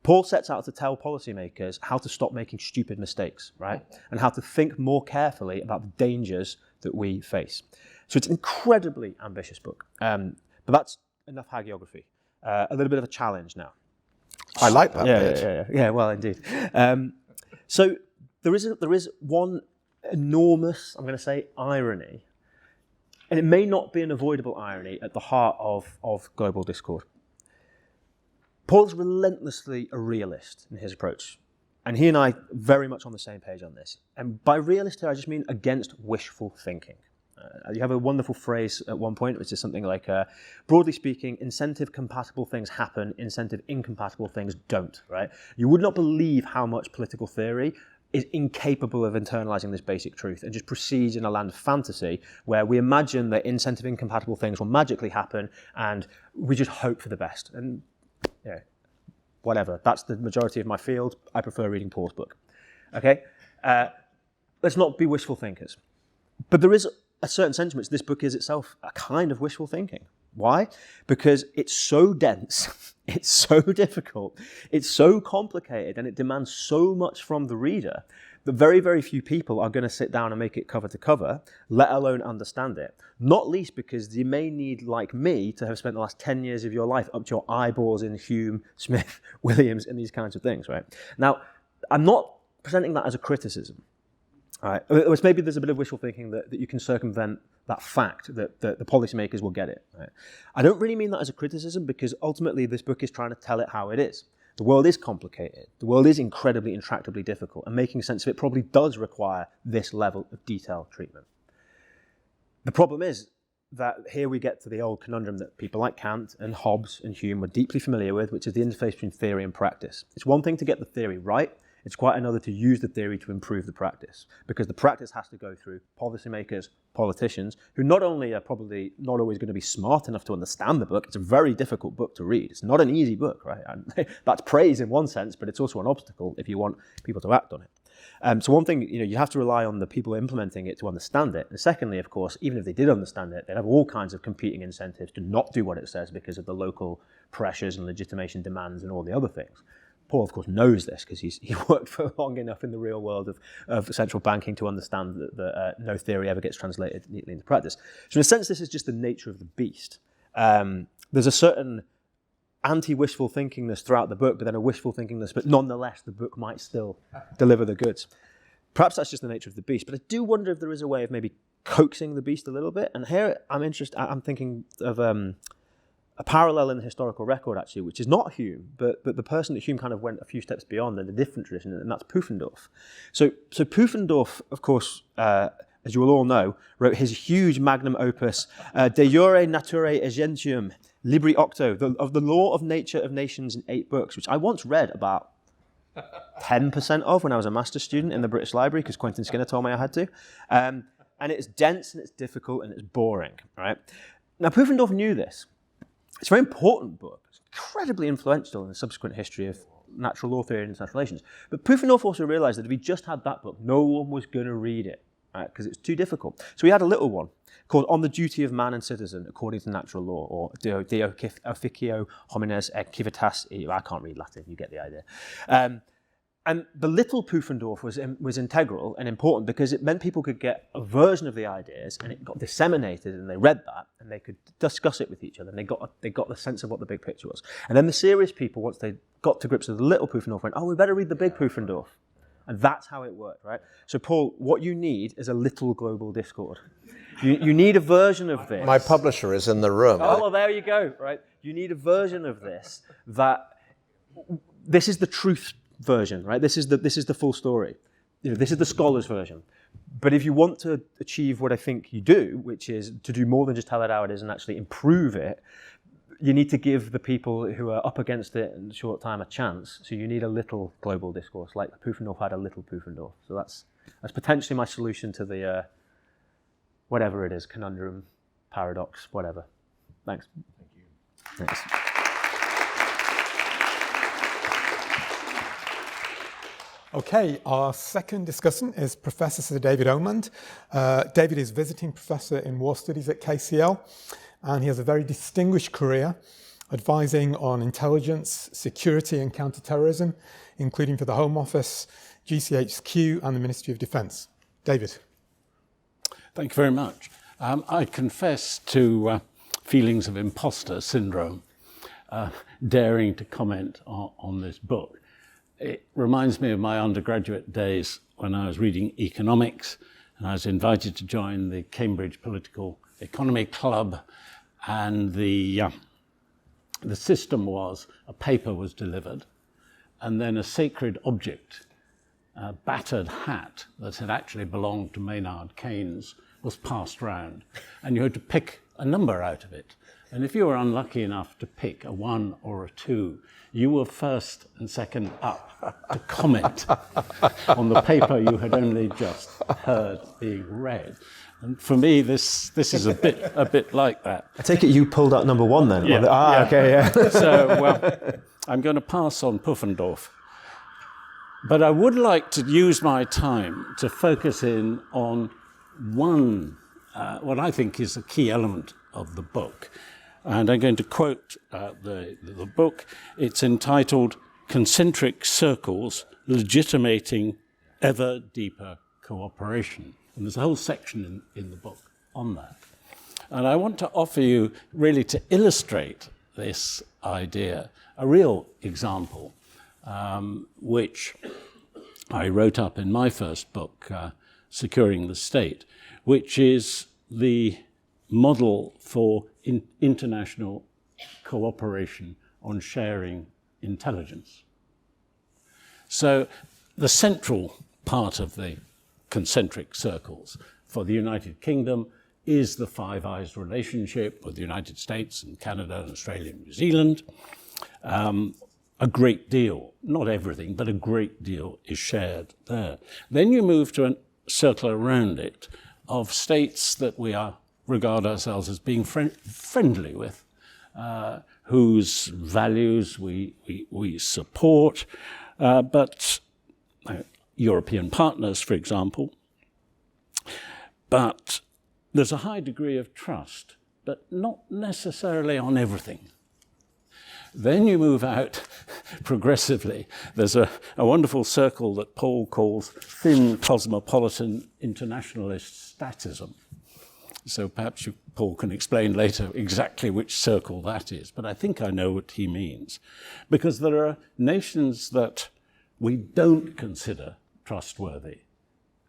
Paul sets out to tell policymakers how to stop making stupid mistakes, right? And how to think more carefully about the dangers that we face. So it's an incredibly ambitious book. But that's enough hagiography. a little bit of a challenge now. I like that bit. Yeah, well, indeed. So there is one enormous, I'm going to say, irony, and it may not be an avoidable irony at the heart of global discord. Paul's relentlessly a realist in his approach, and he and I very much on the same page on this. And by realist here, I just mean against wishful thinking. You have a wonderful phrase at one point, which is something like, broadly speaking, incentive-compatible things happen, incentive-incompatible things don't, right? You would not believe how much political theory is incapable of internalizing this basic truth and just proceeds in a land of fantasy where we imagine that incentive-incompatible things will magically happen and we just hope for the best. And yeah, whatever. That's the majority of my field. I prefer reading Paul's book. Okay? Let's not be wishful thinkers. But there is a certain sentiment. This book is itself a kind of wishful thinking. Why? Because it's so dense, it's so difficult, it's so complicated, and it demands so much from the reader that very, very few people are going to sit down and make it cover to cover, let alone understand it. Not least because you may need, like me, to have spent the last 10 years of your life up to your eyeballs in Hume, Smith, Williams, and these kinds of things, right? Now, I'm not presenting that as a criticism. All right. Which maybe there's a bit of wishful thinking that you can circumvent that fact that the policymakers will get it. Right? I don't really mean that as a criticism because ultimately this book is trying to tell it how it is. The world is complicated. The world is incredibly, intractably difficult, and making sense of it probably does require this level of detailed treatment. The problem is that here we get to the old conundrum that people like Kant and Hobbes and Hume were deeply familiar with, which is the interface between theory and practice. It's one thing to get the theory right. It's quite another to use the theory to improve the practice, because the practice has to go through policymakers, politicians, who not only are probably not always going to be smart enough to understand the book. It's a very difficult book to read. It's not an easy book, right? And that's praise in one sense, but it's also an obstacle if you want people to act on it. So one thing, you have to rely on the people implementing it to understand it. And secondly, of course, even if they did understand it, they'd have all kinds of competing incentives to not do what it says because of the local pressures and legitimation demands and all the other things. Paul, of course, knows this because he worked for long enough in the real world of central banking to understand that no theory ever gets translated neatly into practice. So in a sense, this is just the nature of the beast. There's a certain anti-wishful thinkingness throughout the book, but then a wishful thinkingness, but nonetheless, the book might still deliver the goods. Perhaps that's just the nature of the beast, but I do wonder if there is a way of maybe coaxing the beast a little bit. And here I'm thinking of a parallel in the historical record, actually, which is not Hume, but the person that Hume kind of went a few steps beyond in a different tradition, and that's Pufendorf. So Pufendorf, of course, as you will all know, wrote his huge magnum opus, De Jure Naturae Agentium, Libri Octo, of the Law of Nature of Nations in 8 books, which I once read about 10% of when I was a master's student in the British Library, because Quentin Skinner told me I had to. And it's dense, and it's difficult, and it's boring, right? Now, Pufendorf knew this. It's a very important book. It's incredibly influential in the subsequent history of natural law theory and international relations. But Pufendorf also realized that if he just had that book, no one was going to read it, right? Because it's too difficult. So he had a little one called On the Duty of Man and Citizen According to Natural Law, or De Officio Homines et Civitas. I can't read Latin, you get the idea. And the little Pufendorf was integral and important because it meant people could get a version of the ideas, and it got disseminated, and they read that, and they could discuss it with each other, and they got the sense of what the big picture was. And then the serious people, once they got to grips with the little Pufendorf, went, oh, we better read the big Pufendorf. And that's how it worked, right? So, Paul, what you need is a little global discord. You need a version of this. My publisher is in the room. Oh, well, there you go, right? You need a version of this this is the truth version, right? This is the full story. This is the scholar's version. But if you want to achieve what I think you do, which is to do more than just tell it how it is and actually improve it, you need to give the people who are up against it in a short time a chance. So you need a little global discourse, like Pufendorf had a little Pufendorf. So that's potentially my solution to the whatever it is, conundrum, paradox, whatever. Thanks. Thank you. Thanks. Okay, our second discussant is Professor Sir David Omand. David is visiting professor in war studies at KCL, and he has a very distinguished career advising on intelligence, security and counterterrorism, including for the Home Office, GCHQ and the Ministry of Defence. David. Thank you very much. I confess to feelings of imposter syndrome. daring to comment on this book. It reminds me of my undergraduate days when I was reading economics, and I was invited to join the Cambridge Political Economy Club, and the system was a paper was delivered, and then a sacred object, a battered hat that had actually belonged to Maynard Keynes, was passed round, and you had to pick a number out of it. And if you were unlucky enough to pick a 1 or a 2, you were first and second up to comment on the paper you had only just heard being read. And for me, this is a bit like that. I take it you pulled out number 1 then? Yeah. Okay, yeah. So, well, I'm going to pass on Pufendorf. But I would like to use my time to focus in on one, what I think is a key element of the book. And I'm going to quote the book. It's entitled Concentric Circles Legitimating Ever Deeper Cooperation. And there's a whole section in the book on that. And I want to offer you, really to illustrate this idea, a real example, which I wrote up in my first book, Securing the State, which is the model for international cooperation on sharing intelligence. So the central part of the concentric circles for the United Kingdom is the Five Eyes relationship with the United States and Canada and Australia and New Zealand. A great deal, not everything, but a great deal is shared there. Then you move to a circle around it of states that we regard ourselves as being friendly with, whose values we support, but European partners, for example. But there's a high degree of trust, but not necessarily on everything. Then you move out progressively. There's a wonderful circle that Paul calls thin cosmopolitan internationalist statism. So perhaps Paul can explain later exactly which circle that is, but I think I know what he means. Because there are nations that we don't consider trustworthy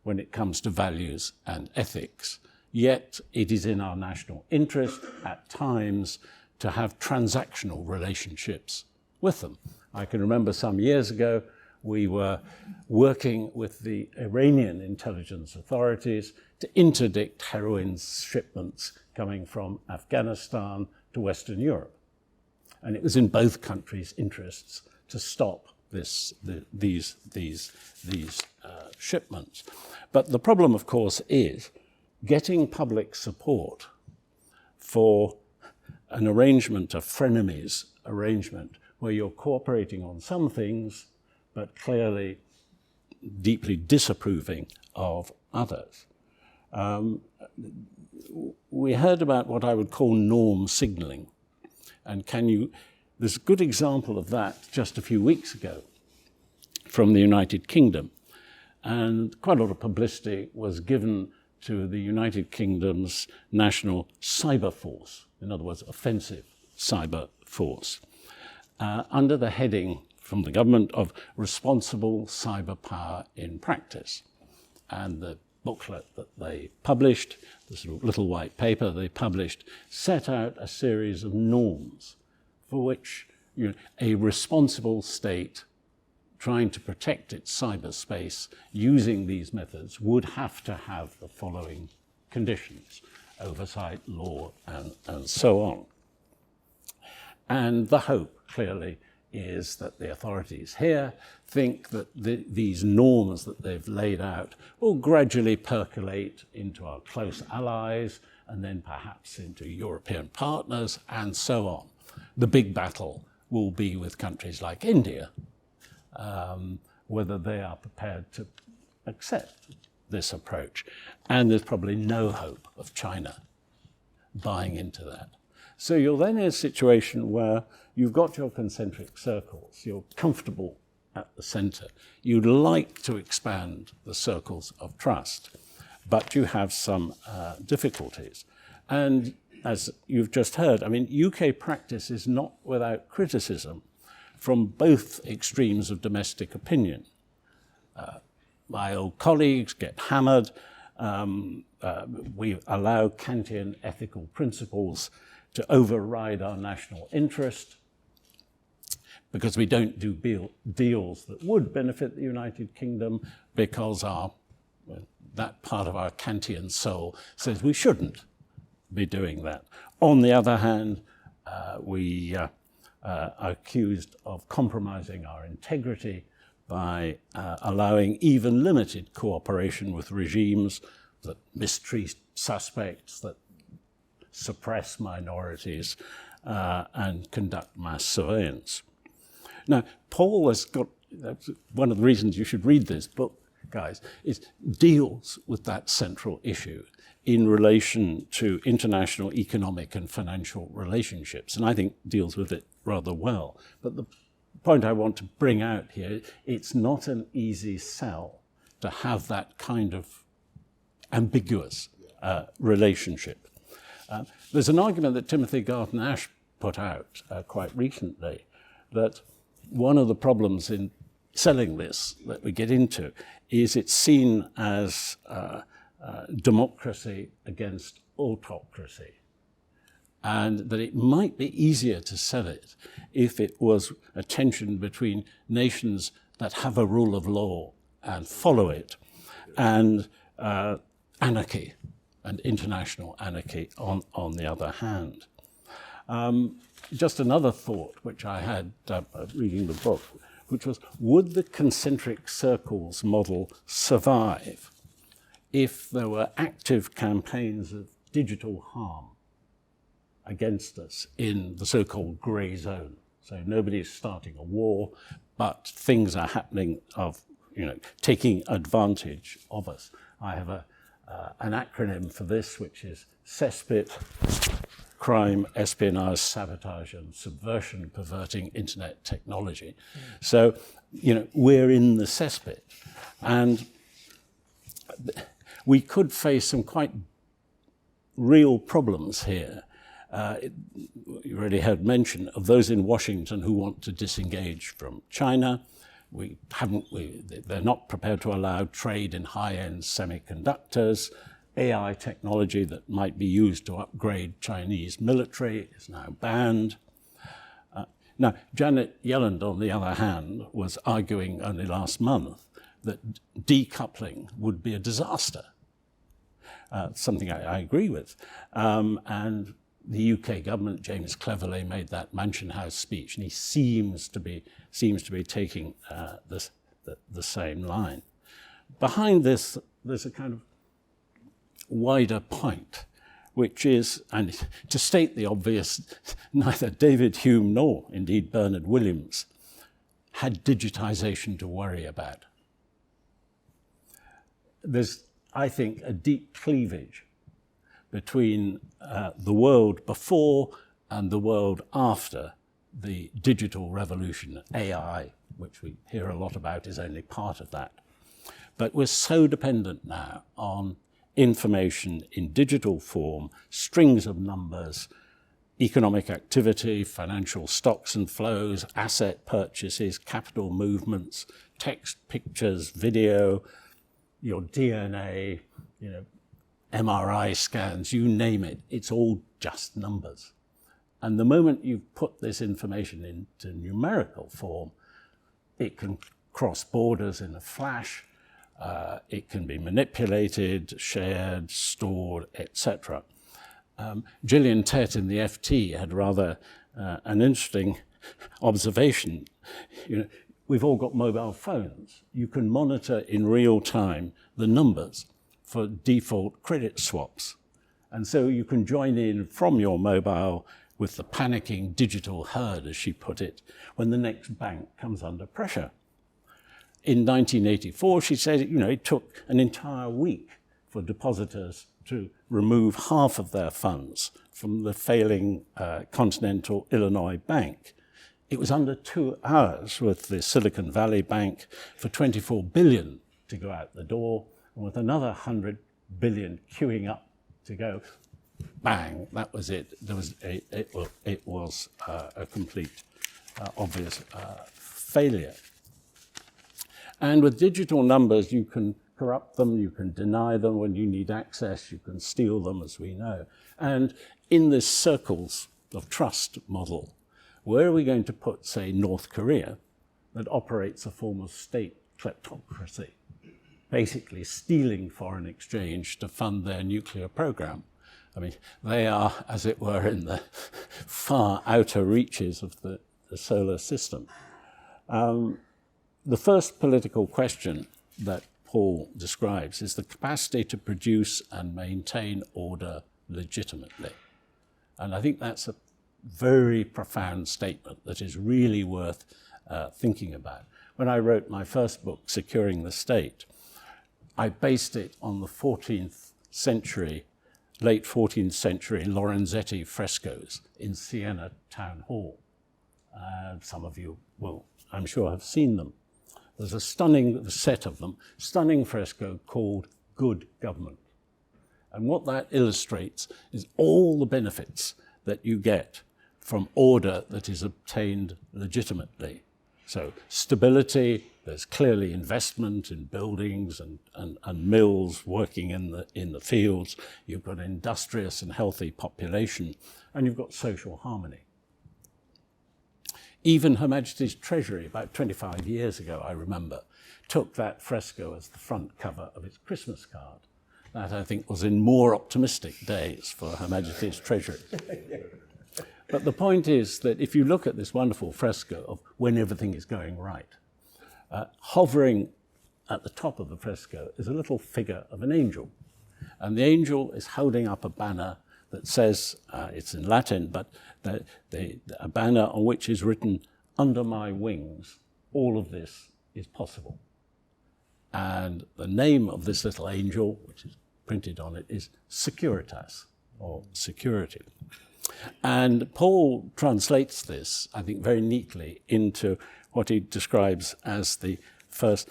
when it comes to values and ethics, yet it is in our national interest at times to have transactional relationships with them. I can remember some years ago we were working with the Iranian intelligence authorities to interdict heroin shipments coming from Afghanistan to Western Europe. And it was in both countries' interests to stop these shipments. But the problem, of course, is getting public support for an arrangement, a frenemies arrangement, where you're cooperating on some things, but clearly deeply disapproving of others. We heard about what I would call norm signaling. And there's a good example of that just a few weeks ago from the United Kingdom. And quite a lot of publicity was given to the United Kingdom's national cyber force, in other words, offensive cyber force, under the heading from the government of responsible cyber power in practice. And the booklet that they published, the sort of little white paper they published, set out a series of norms for which a responsible state trying to protect its cyberspace using these methods would have to have the following conditions: oversight, law, and so on. And the hope, clearly, is that the authorities here think that these norms that they've laid out will gradually percolate into our close allies and then perhaps into European partners and so on. The big battle will be with countries like India, whether they are prepared to accept this approach. And there's probably no hope of China buying into that. So you're then in a situation where you've got your concentric circles, you're comfortable at the center, you'd like to expand the circles of trust, but you have some difficulties. And as you've just heard, I mean, UK practice is not without criticism from both extremes of domestic opinion. My old colleagues get hammered. We allow Kantian ethical principles to override our national interest because we don't do deals that would benefit the United Kingdom because that part of our Kantian soul says we shouldn't be doing that. On the other hand, we are accused of compromising our integrity by allowing even limited cooperation with regimes that mistreat suspects, that suppress minorities, and conduct mass surveillance. Now, Paul has got, that's one of the reasons you should read this book, guys, is deals with that central issue in relation to international economic and financial relationships, and I think deals with it rather well. But the point I want to bring out here, it's not an easy sell to have that kind of ambiguous relationship. There's an argument that Timothy Garton Ash put out quite recently, that one of the problems in selling this that we get into is it's seen as democracy against autocracy, and that it might be easier to sell it if it was a tension between nations that have a rule of law and follow it, and anarchy and international anarchy on the other hand. Just another thought which I had reading the book, which was, would the concentric circles model survive if there were active campaigns of digital harm against us in the so-called grey zone? So nobody's starting a war, but things are happening of, taking advantage of us. I have an acronym for this, which is CESPIT: crime, espionage, sabotage, and subversion, perverting internet technology. So, we're in the cesspit, and we could face some quite real problems here. You already heard mention of those in Washington who want to disengage from China. They're not prepared to allow trade in high-end semiconductors. AI technology that might be used to upgrade Chinese military is now banned. Now, Janet Yellen, on the other hand, was arguing only last month that decoupling would be a disaster, something I agree with. And the UK government, James Cleverly, made that Mansion House speech, and he seems to be taking the same line. Behind this, there's a kind of wider point, which is, and to state the obvious, neither David Hume nor indeed Bernard Williams had digitization to worry about. There's, I think, a deep cleavage between the world before and the world after the digital revolution. AI, which we hear a lot about, is only part of that. But we're so dependent now on information in digital form, strings of numbers, economic activity, financial stocks and flows, asset purchases, capital movements, text, pictures, video, your DNA, MRI scans, you name it, it's all just numbers. And the moment you put this information into numerical form, it can cross borders in a flash. It can be manipulated, shared, stored, etc. Gillian Tett in the FT had rather an interesting observation. We've all got mobile phones. You can monitor in real time the numbers for default credit swaps. And so you can join in from your mobile with the panicking digital herd, as she put it, when the next bank comes under pressure. In 1984, she said, it took an entire week for depositors to remove half of their funds from the failing Continental Illinois Bank. It was under 2 hours with the Silicon Valley Bank for $24 billion to go out the door, and with another $100 billion queuing up to go bang, that was it. It was a complete, obvious failure. And with digital numbers, you can corrupt them, you can deny them when you need access, you can steal them, as we know. And in this circles of trust model, where are we going to put, say, North Korea, that operates a form of state kleptocracy, basically stealing foreign exchange to fund their nuclear program? I mean, they are, as it were, in the far outer reaches of the solar system. The first political question that Paul describes is the capacity to produce and maintain order legitimately. And I think that's a very profound statement that is really worth thinking about. When I wrote my first book, Securing the State, I based it on the 14th century, late 14th century Lorenzetti frescoes in Siena Town Hall. Some of you will, I'm sure, have seen them. There's a stunning set of them, stunning fresco called Good Government. And what that illustrates is all the benefits that you get from order that is obtained legitimately. So stability, there's clearly investment in buildings and mills working in the fields. You've got an industrious and healthy population, and you've got social harmony. Even Her Majesty's Treasury, about 25 years ago, I remember, took that fresco as the front cover of its Christmas card. That, I think, was in more optimistic days for Her Majesty's Treasury. But the point is that if you look at this wonderful fresco of when everything is going right, hovering at the top of the fresco is a little figure of an angel. And the angel is holding up a banner that says, it's in Latin, but a banner on which is written, "Under my wings, all of this is possible." And the name of this little angel, which is printed on it, is Securitas, or security. And Paul translates this, I think, very neatly into what he describes as the first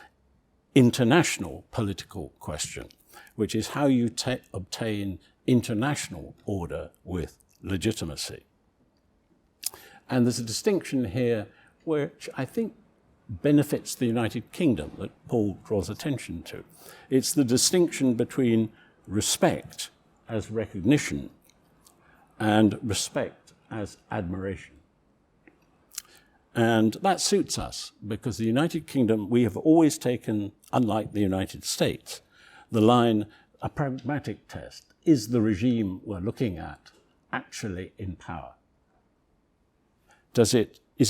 international political question, which is how you obtain international order with legitimacy. And there's a distinction here which I think benefits the United Kingdom that Paul draws attention to. It's the distinction between respect as recognition and respect as admiration. And that suits us because the United Kingdom, we have always taken, unlike the United States, the line, a pragmatic test. Is the regime we're looking at actually in power? Is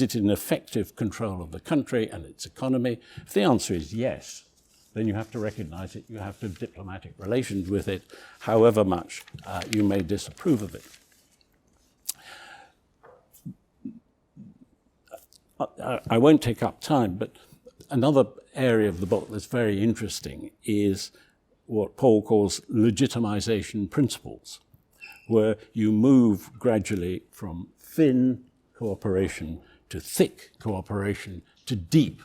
it in effective control of the country and its economy? If the answer is yes, then you have to recognize it. You have to have diplomatic relations with it, however much you may disapprove of it. I won't take up time, but another area of the book that's very interesting is what Paul calls legitimization principles, where you move gradually from thin cooperation to thick cooperation to deep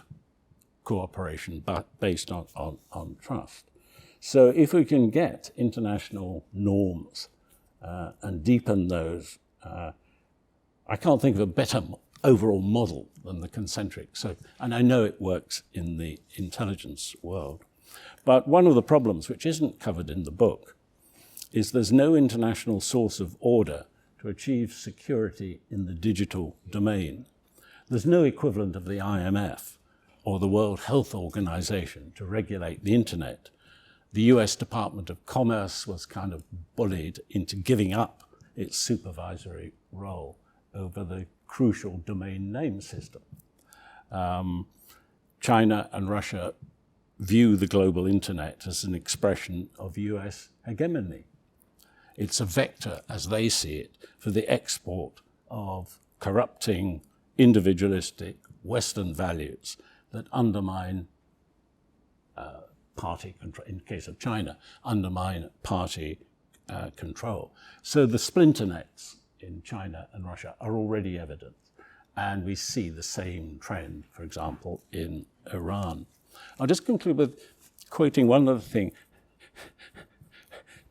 cooperation, but based on trust. So if we can get international norms and deepen those, I can't think of a better overall model than the concentric. So, and I know it works in the intelligence world. But one of the problems, which isn't covered in the book, is there's no international source of order to achieve security in the digital domain. There's no equivalent of the IMF or the World Health Organization to regulate the internet. The US Department of Commerce was kind of bullied into giving up its supervisory role over the crucial domain name system. China and Russia view the global internet as an expression of US hegemony. It's a vector, as they see it, for the export of corrupting, individualistic Western values that undermine party control, in case of China, undermine party control. So the splinter nets in China and Russia are already evident. And we see the same trend, for example, in Iran. I'll just conclude with quoting one other thing.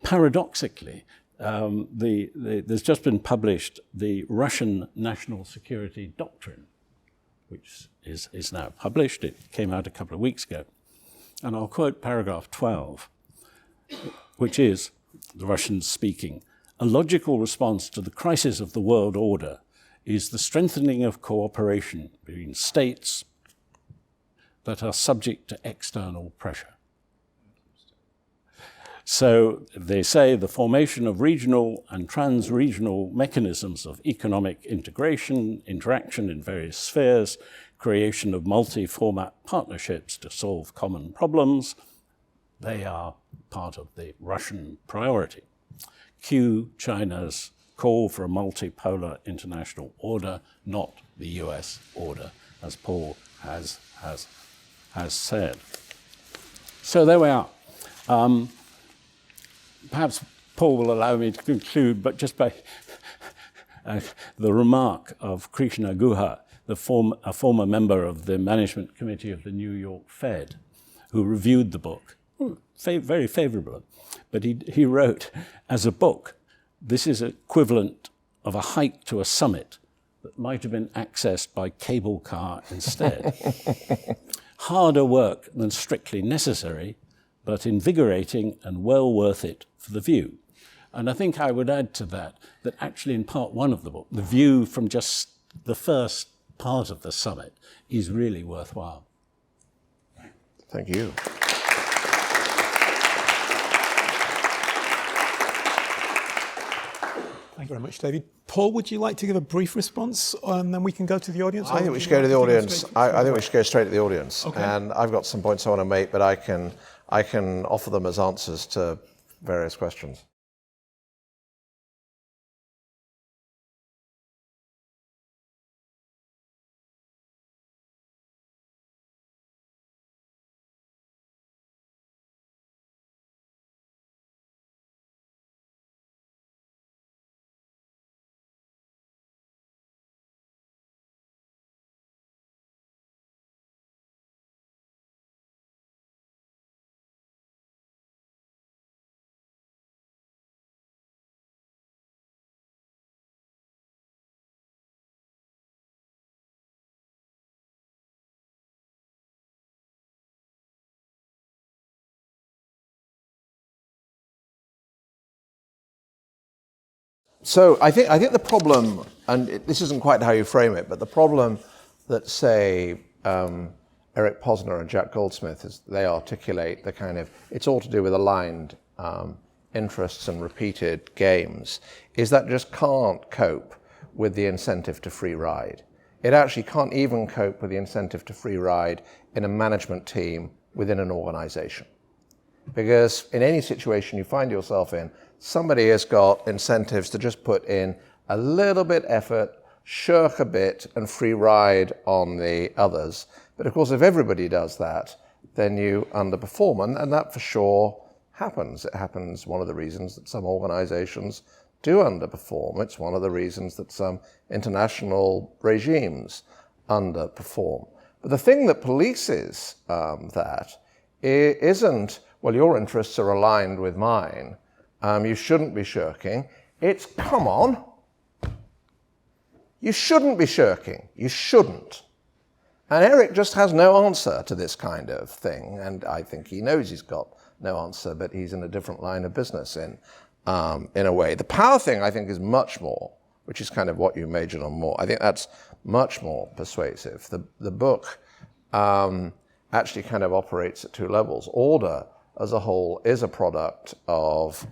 Paradoxically, there's just been published the Russian National Security Doctrine, which is now published. It came out a couple of weeks ago. And I'll quote paragraph 12, which is, the Russians speaking, "A logical response to the crisis of the world order is the strengthening of cooperation between states that are subject to external pressure." So they say the formation of regional and trans-regional mechanisms of economic integration, interaction in various spheres, creation of multi-format partnerships to solve common problems, they are part of the Russian priority. Cue China's call for a multipolar international order, not the US order, as Paul has said. So there we are. Perhaps Paul will allow me to conclude, but just by the remark of Krishna Guha, a former member of the management committee of the New York Fed, who reviewed the book, very favorably. But he wrote, as a book, this is equivalent of a hike to a summit that might have been accessed by cable car instead. Harder work than strictly necessary, but invigorating and well worth it for the view. And I think I would add to that actually in part one of the book, the view from just the first part of the summit is really worthwhile. Thank you. Thank you very much, David. Paul, would you like to give a brief response, and then we can go to the audience? I think we should go to the audience. I think we should go straight to the audience. Okay. And I've got some points I want to make, but I can offer them as answers to various questions. So I think the problem, and this isn't quite how you frame it, but the problem that, say, Eric Posner and Jack Goldsmith, is they articulate the kind of, it's all to do with aligned interests and repeated games, is that just can't cope with the incentive to free ride. It actually can't even cope with the incentive to free ride in a management team within an organization. Because in any situation you find yourself in, somebody has got incentives to just put in a little bit effort, shirk a bit, and free ride on the others. But of course, if everybody does that, then you underperform. And that for sure happens. It happens, one of the reasons that some organizations do underperform. It's one of the reasons that some international regimes underperform. But the thing that polices that isn't, well, your interests are aligned with mine, you shouldn't be shirking. It's, come on, you shouldn't be shirking. You shouldn't. And Eric just has no answer to this kind of thing. And I think he knows he's got no answer, but he's in a different line of business in a way. The power thing, I think, is much more, which is kind of what you majored on more. I think that's much more persuasive. The book actually kind of operates at two levels. Order as a whole is a product of,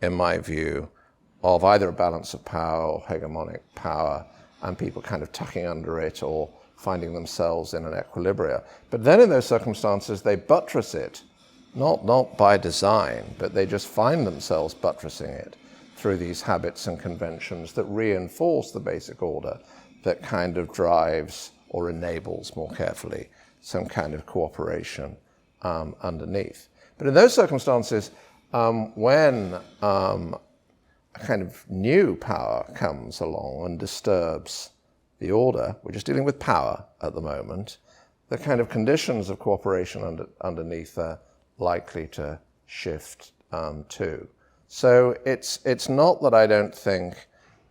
in my view, of either a balance of power or hegemonic power, and people kind of tucking under it or finding themselves in an equilibria. But then in those circumstances, they buttress it, not by design, but they just find themselves buttressing it through these habits and conventions that reinforce the basic order that kind of drives or enables, more carefully, some kind of cooperation underneath. But in those circumstances, when a kind of new power comes along and disturbs the order, we're just dealing with power at the moment, the kind of conditions of cooperation underneath are likely to shift too. So it's not that I don't think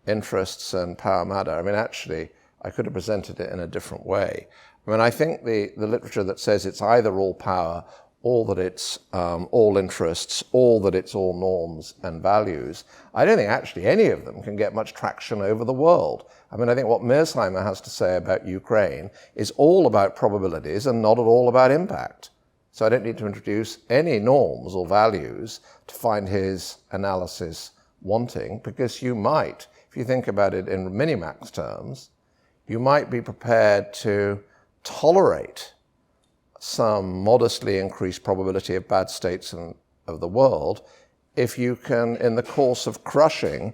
interests and power matter. I mean, actually, I could have presented it in a different way. I mean, I think the literature that says it's either all power, or that it's all interests, or that it's all norms and values, I don't think actually any of them can get much traction over the world. I mean, I think what Mearsheimer has to say about Ukraine is all about probabilities and not at all about impact. So I don't need to introduce any norms or values to find his analysis wanting, because you might, if you think about it in minimax terms, you might be prepared to tolerate some modestly increased probability of bad states of the world if you can, in the course of crushing,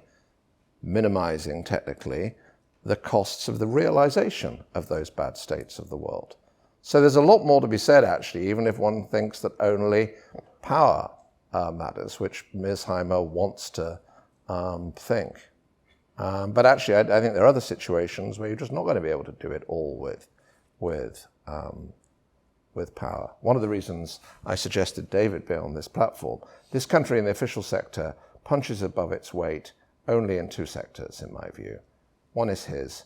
minimizing technically, the costs of the realization of those bad states of the world. So there's a lot more to be said, actually, even if one thinks that only power matters, which Mearsheimer wants to think. But actually, I think there are other situations where you're just not going to be able to do it all with power. One of the reasons I suggested David be on this platform, this country in the official sector punches above its weight only in two sectors, in my view. One is his,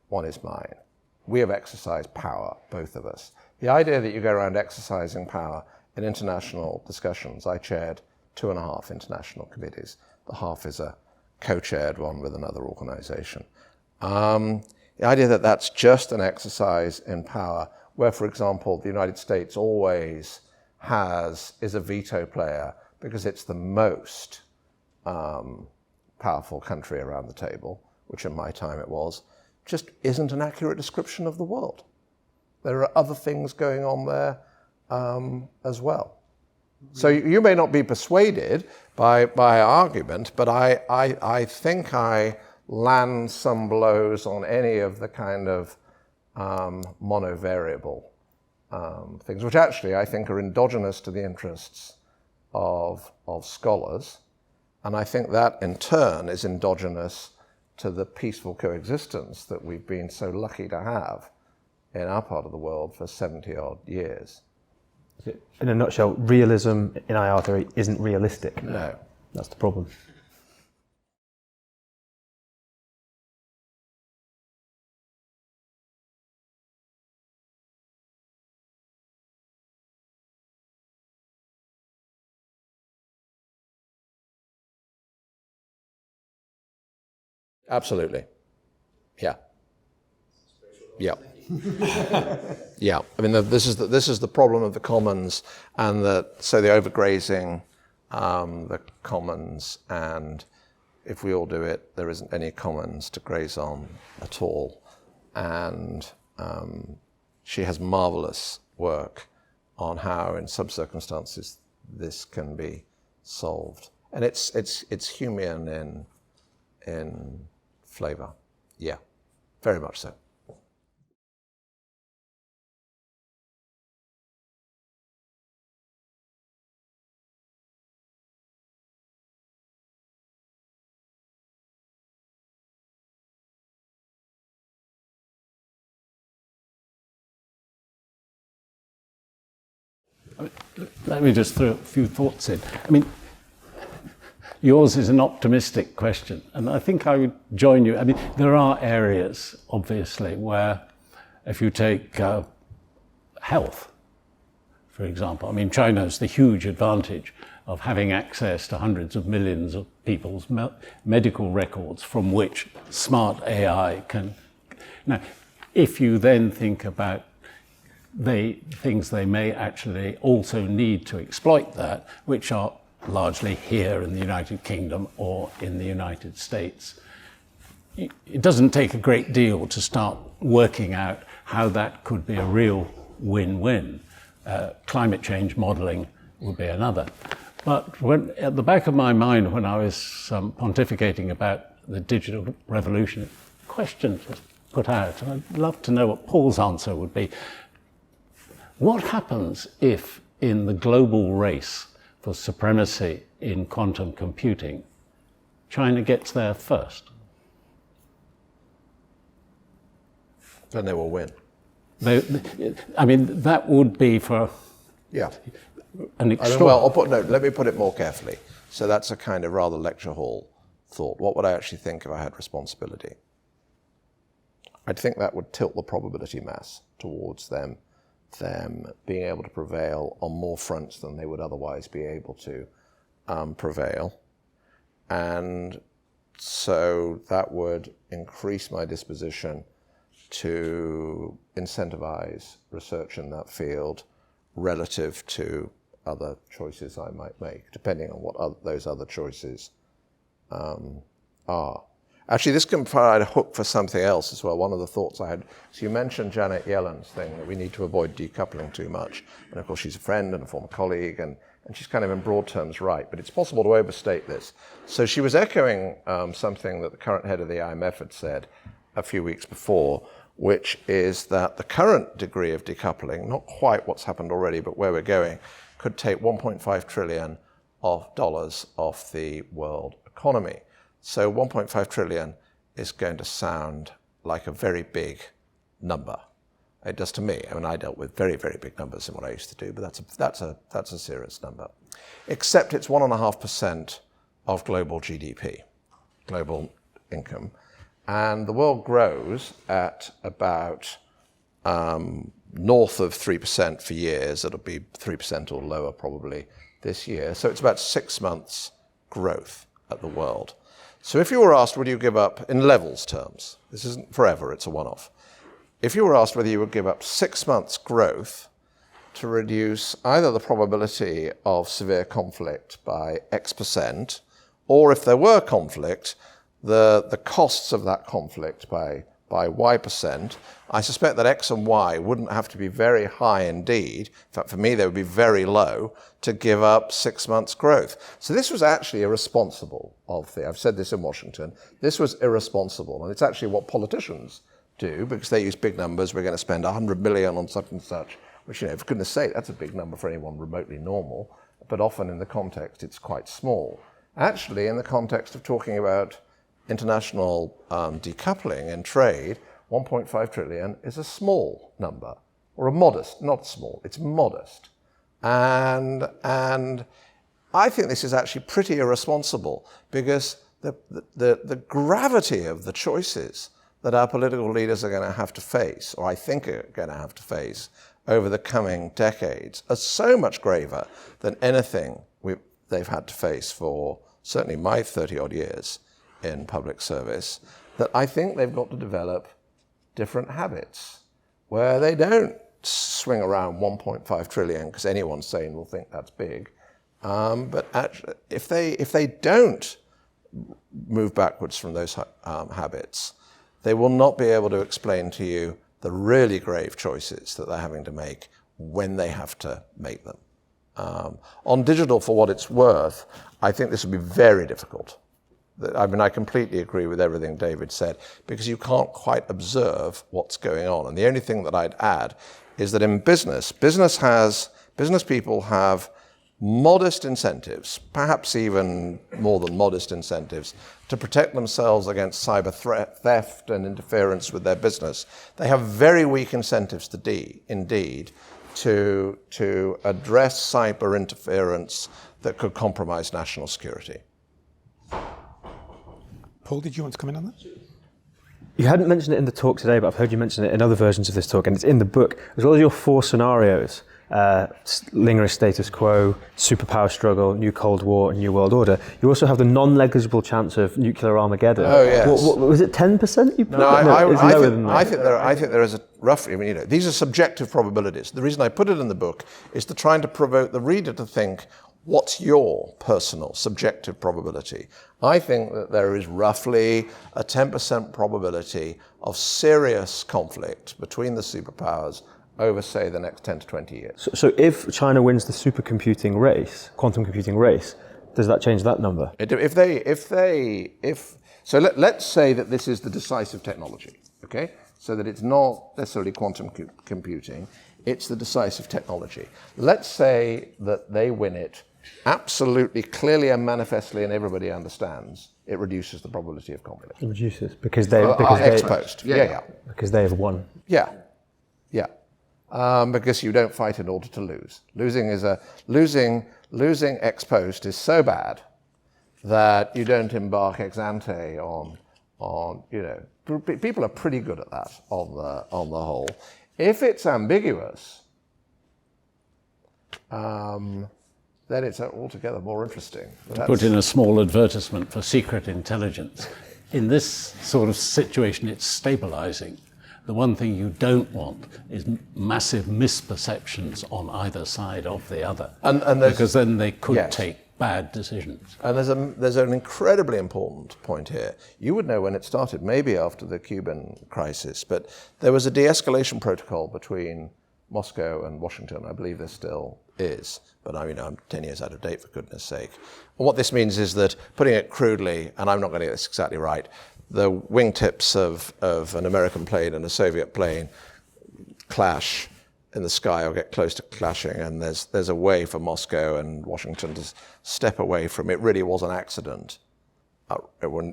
one is mine. We have exercised power, both of us. The idea that you go around exercising power in international discussions, I chaired 2.5 international committees. The half is a co-chaired one with another organization. The idea that that's just an exercise in power, where, for example, the United States always is a veto player because it's the most powerful country around the table, which in my time it was, just isn't an accurate description of the world. There are other things going on there as well. So you may not be persuaded by argument, but I think I land some blows on any of the kind of monovariable things, which actually I think are endogenous to the interests of scholars. And I think that in turn is endogenous to the peaceful coexistence that we've been so lucky to have in our part of the world for 70-odd years. In a nutshell, realism in IR theory isn't realistic. No. That's the problem. Absolutely. Yeah. Yeah. Yeah. I mean, this is the problem of the commons, and the overgrazing the commons, and if we all do it, there isn't any commons to graze on at all. And she has marvelous work on how, in some circumstances, this can be solved, and it's Humean in flavor. Yeah, very much so. Let me just throw a few thoughts in. I mean, yours is an optimistic question, and I think I would join you. I mean, there are areas, obviously, where if you take health, for example, I mean, China has the huge advantage of having access to hundreds of millions of people's medical records from which smart AI can... Now, if you then think about things they may actually also need to exploit that, which are largely here in the United Kingdom or in the United States. It doesn't take a great deal to start working out how that could be a real win-win. Climate change modeling would be another. But at the back of my mind, when I was pontificating about the digital revolution, a question was put out, and I'd love to know what Paul's answer would be. What happens if, in the global race for supremacy in quantum computing, China gets there first? Then they will win. I mean, that would be for... Yeah. an let me put it more carefully. So that's a kind of rather lecture hall thought. What would I actually think if I had responsibility? I'd think that would tilt the probability mass towards them being able to prevail on more fronts than they would otherwise be able to prevail. And so that would increase my disposition to incentivize research in that field relative to other choices I might make, depending on what those other choices are. Actually, this can provide a hook for something else as well. One of the thoughts I had, so you mentioned Janet Yellen's thing that we need to avoid decoupling too much. And of course, she's a friend and a former colleague, and she's kind of in broad terms right, but it's possible to overstate this. So she was echoing something that the current head of the IMF had said a few weeks before, which is that the current degree of decoupling, not quite what's happened already, but where we're going, could take $1.5 trillion off the world economy. So 1.5 trillion is going to sound like a very big number. It does to me. I mean, I dealt with very, very big numbers in what I used to do, but that's a serious number. Except it's 1.5% of global GDP, global income. And the world grows at about north of 3% for years. It'll be 3% or lower probably this year. So it's about 6 months growth at the world. So if you were asked, would you give up, in levels terms, this isn't forever, it's a one-off. If you were asked whether you would give up 6 months growth to reduce either the probability of severe conflict by X%, or if there were conflict, the costs of that conflict by Y%, I suspect that X and Y wouldn't have to be very high indeed. In fact, for me, they would be very low to give up 6 months growth. So this was actually irresponsible I've said this in Washington. This was irresponsible. And it's actually what politicians do because they use big numbers. We're going to spend 100 million on such and such, which, for goodness sake, that's a big number for anyone remotely normal. But often in the context, it's quite small. Actually, in the context of talking about international decoupling in trade, 1.5 trillion is a small number, or a modest, not small, it's modest. And I think this is actually pretty irresponsible because the gravity of the choices that our political leaders are going to have to face, or I think are going to have to face over the coming decades, are so much graver than anything they've had to face for certainly my 30-odd years in public service, that I think they've got to develop different habits where they don't swing around 1.5 trillion because anyone sane will think that's big. But actually, if they don't move backwards from those habits, they will not be able to explain to you the really grave choices that they're having to make when they have to make them. On digital, for what it's worth, I think this would be very difficult. I mean, I completely agree with everything David said, because you can't quite observe what's going on. And the only thing that I'd add is that in business people have modest incentives, perhaps even more than modest incentives, to protect themselves against cyber theft and interference with their business. They have very weak incentives indeed to address cyber interference that could compromise national security. Paul, did you want to come in on that? You hadn't mentioned it in the talk today, but I've heard you mention it in other versions of this talk, and it's in the book, as well as your 4 scenarios, lingering status quo, superpower struggle, new Cold War, and new world order. You also have the non-negligible chance of nuclear Armageddon. Oh, yes. What was it 10% you put? No, I think there is a roughly, these are subjective probabilities. The reason I put it in the book is to try to provoke the reader to think, what's your personal subjective probability? I think that there is roughly a 10% probability of serious conflict between the superpowers over, say, the next 10 to 20 years. So if China wins the supercomputing race, quantum computing race, does that change that number? So let's say that this is the decisive technology, okay? So that it's not necessarily quantum computing, it's the decisive technology. Let's say that they win it absolutely clearly and manifestly, and everybody understands, it reduces the probability of conflict. It reduces because they ex post. Yeah. Because they have won. Yeah. because you don't fight in order to lose. Losing ex post is so bad that you don't embark ex ante on people are pretty good at that on the whole. If it's ambiguous, then it's altogether more interesting. Put in a small advertisement for secret intelligence. In this sort of situation, it's stabilizing. The one thing you don't want is massive misperceptions on either side of the other, because then they could take bad decisions. And there's an incredibly important point here. You would know when it started, maybe after the Cuban crisis, but there was a de-escalation protocol between Moscow and Washington. I believe there still is, but I mean, I'm 10 years out of date, for goodness sake. And what this means is that, putting it crudely, and I'm not going to get this exactly right, the wingtips of an American plane and a Soviet plane clash in the sky or get close to clashing, and there's a way for Moscow and Washington to step away from it. Really was an accident.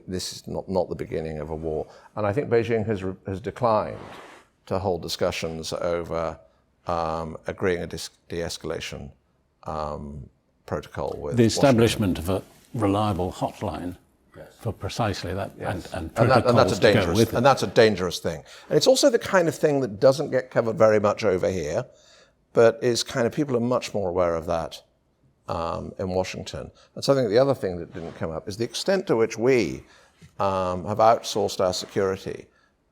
This is not the beginning of a war. And I think Beijing has declined to hold discussions over agreeing a de-escalation protocol with the establishment of a reliable hotline for precisely that, and protocols to go with it. And that's a dangerous thing. And it's also the kind of thing that doesn't get covered very much over here, but is kind of, people are much more aware of that in Washington. And so I think the other thing that didn't come up is the extent to which we have outsourced our security,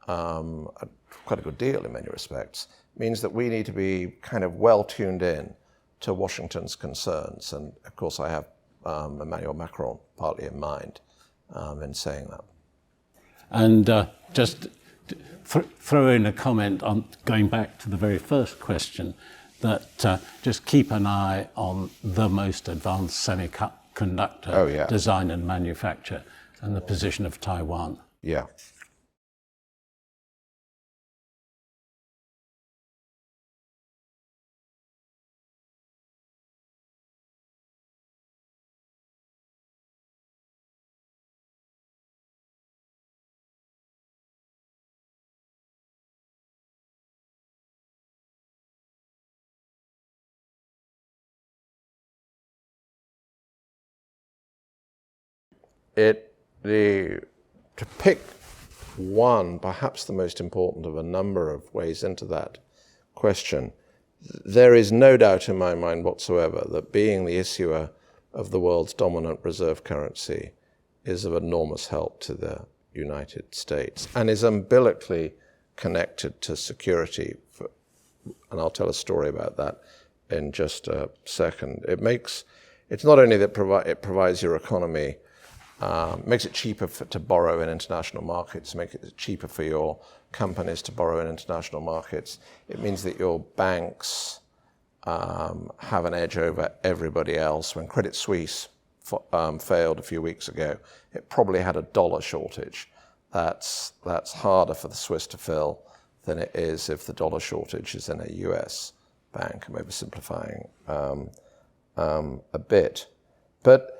quite a good deal in many respects, means that we need to be kind of well tuned in to Washington's concerns. And of course I have Emmanuel Macron partly in mind in saying that. And just throw in a comment on going back to the very first question, that just keep an eye on the most advanced semiconductor design and manufacture and the position of Taiwan. Yeah. To pick one, perhaps the most important of a number of ways into that question, there is no doubt in my mind whatsoever that being the issuer of the world's dominant reserve currency is of enormous help to the United States and is umbilically connected to security. And I'll tell a story about that in just a second. It's not only that it provides your economy, makes it cheaper to borrow in international markets, makes it cheaper for your companies to borrow in international markets. It means that your banks have an edge over everybody else. When Credit Suisse failed a few weeks ago, it probably had a dollar shortage. That's harder for the Swiss to fill than it is if the dollar shortage is in a US bank. I'm oversimplifying a bit. But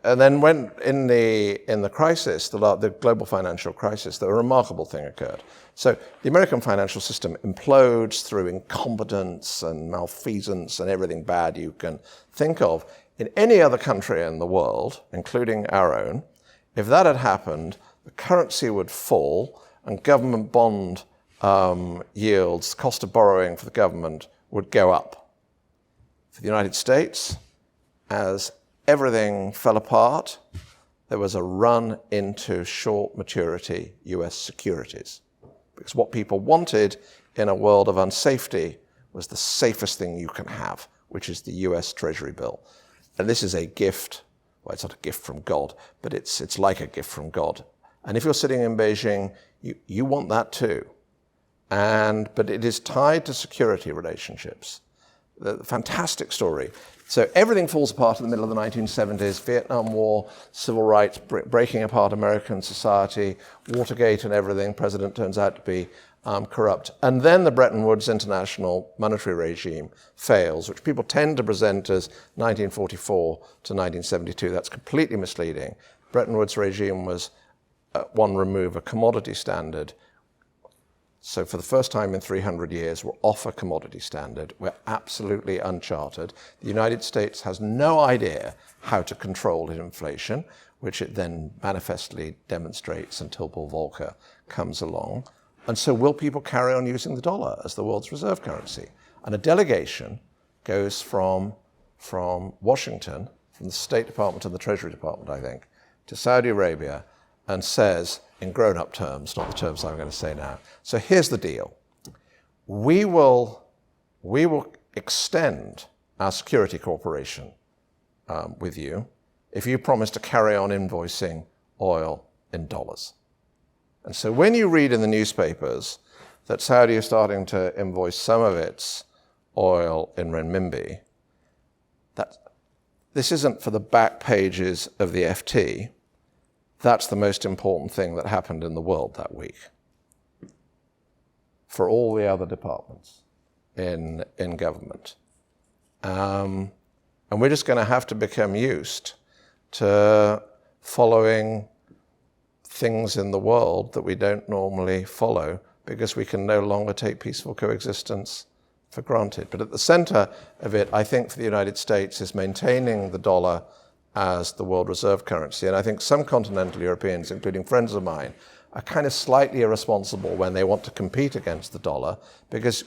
and then when in the crisis, the global financial crisis, a remarkable thing occurred. So the American financial system implodes through incompetence and malfeasance and everything bad you can think of. In any other country in the world, including our own, if that had happened, the currency would fall and government bond yields, cost of borrowing for the government, would go up. For the United States, as everything fell apart, there was a run into short maturity US securities. Because what people wanted in a world of unsafety was the safest thing you can have, which is the US Treasury bill. And this is a gift. Well, it's not a gift from God, but it's like a gift from God. And if you're sitting in Beijing, you want that too. But it is tied to security relationships. The fantastic story. So everything falls apart in the middle of the 1970s, Vietnam War, civil rights, breaking apart American society, Watergate and everything. President turns out to be corrupt. And then the Bretton Woods international monetary regime fails, which people tend to present as 1944 to 1972. That's completely misleading. Bretton Woods regime was, one remove, a commodity standard. So for the first time in 300 years, we're off a commodity standard. We're absolutely uncharted. The United States has no idea how to control inflation, which it then manifestly demonstrates until Paul Volcker comes along. And so will people carry on using the dollar as the world's reserve currency? And a delegation goes from Washington, from the State Department and the Treasury Department, I think, to Saudi Arabia, and says, in grown-up terms, not the terms I'm going to say now, so here's the deal. We will extend our security cooperation with you if you promise to carry on invoicing oil in dollars. And so when you read in the newspapers that Saudi is starting to invoice some of its oil in renminbi, this isn't for the back pages of the FT. That's the most important thing that happened in the world that week for all the other departments in government. And we're just going to have to become used to following things in the world that we don't normally follow because we can no longer take peaceful coexistence for granted. But at the center of it, I think, for the United States is maintaining the dollar as the world reserve currency. And I think some continental Europeans, including friends of mine, are kind of slightly irresponsible when they want to compete against the dollar, because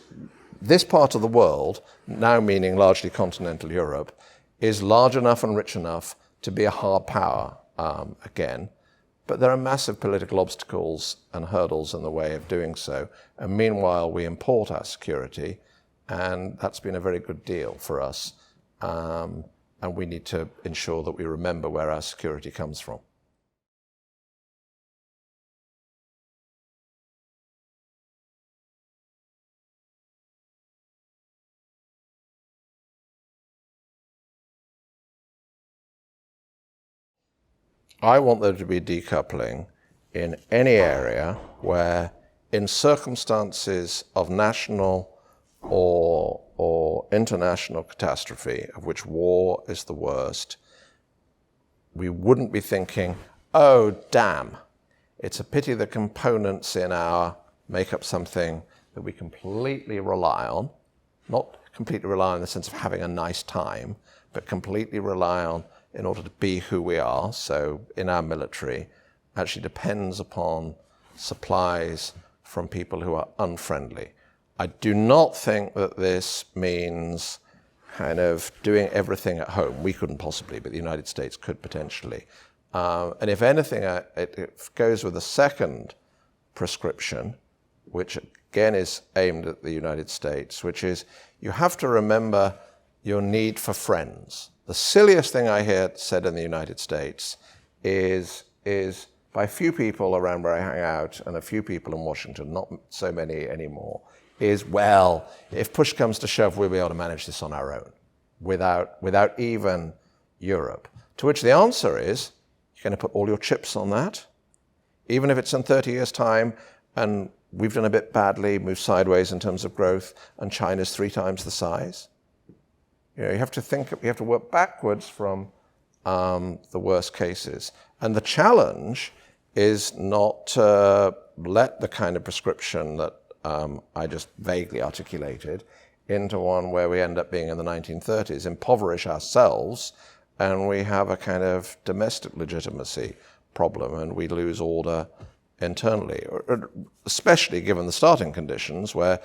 this part of the world, now meaning largely continental Europe, is large enough and rich enough to be a hard power again. But there are massive political obstacles and hurdles in the way of doing so. And meanwhile, we import our security, and that's been a very good deal for us. And we need to ensure that we remember where our security comes from. I want there to be decoupling in any area where, in circumstances of national or international catastrophe, of which war is the worst, we wouldn't be thinking, oh, damn, it's a pity the components in our make up something that we completely rely on, not completely rely on in the sense of having a nice time, but completely rely on in order to be who we are, so in our military, actually depends upon supplies from people who are unfriendly. I do not think that this means kind of doing everything at home. We couldn't possibly, but the United States could potentially. And if anything, it goes with a second prescription, which again is aimed at the United States, which is you have to remember your need for friends. The silliest thing I hear said in the United States is by a few people around where I hang out and a few people in Washington, not so many anymore, is, well, if push comes to shove, we'll be able to manage this on our own without even Europe. To which the answer is, you're going to put all your chips on that? Even if it's in 30 years' time and we've done a bit badly, moved sideways in terms of growth, and China's 3 times the size? You have to work backwards from the worst cases. And the challenge is not to let the kind of prescription that I just vaguely articulated into one where we end up being in the 1930s, impoverish ourselves, and we have a kind of domestic legitimacy problem, and we lose order internally, especially given the starting conditions where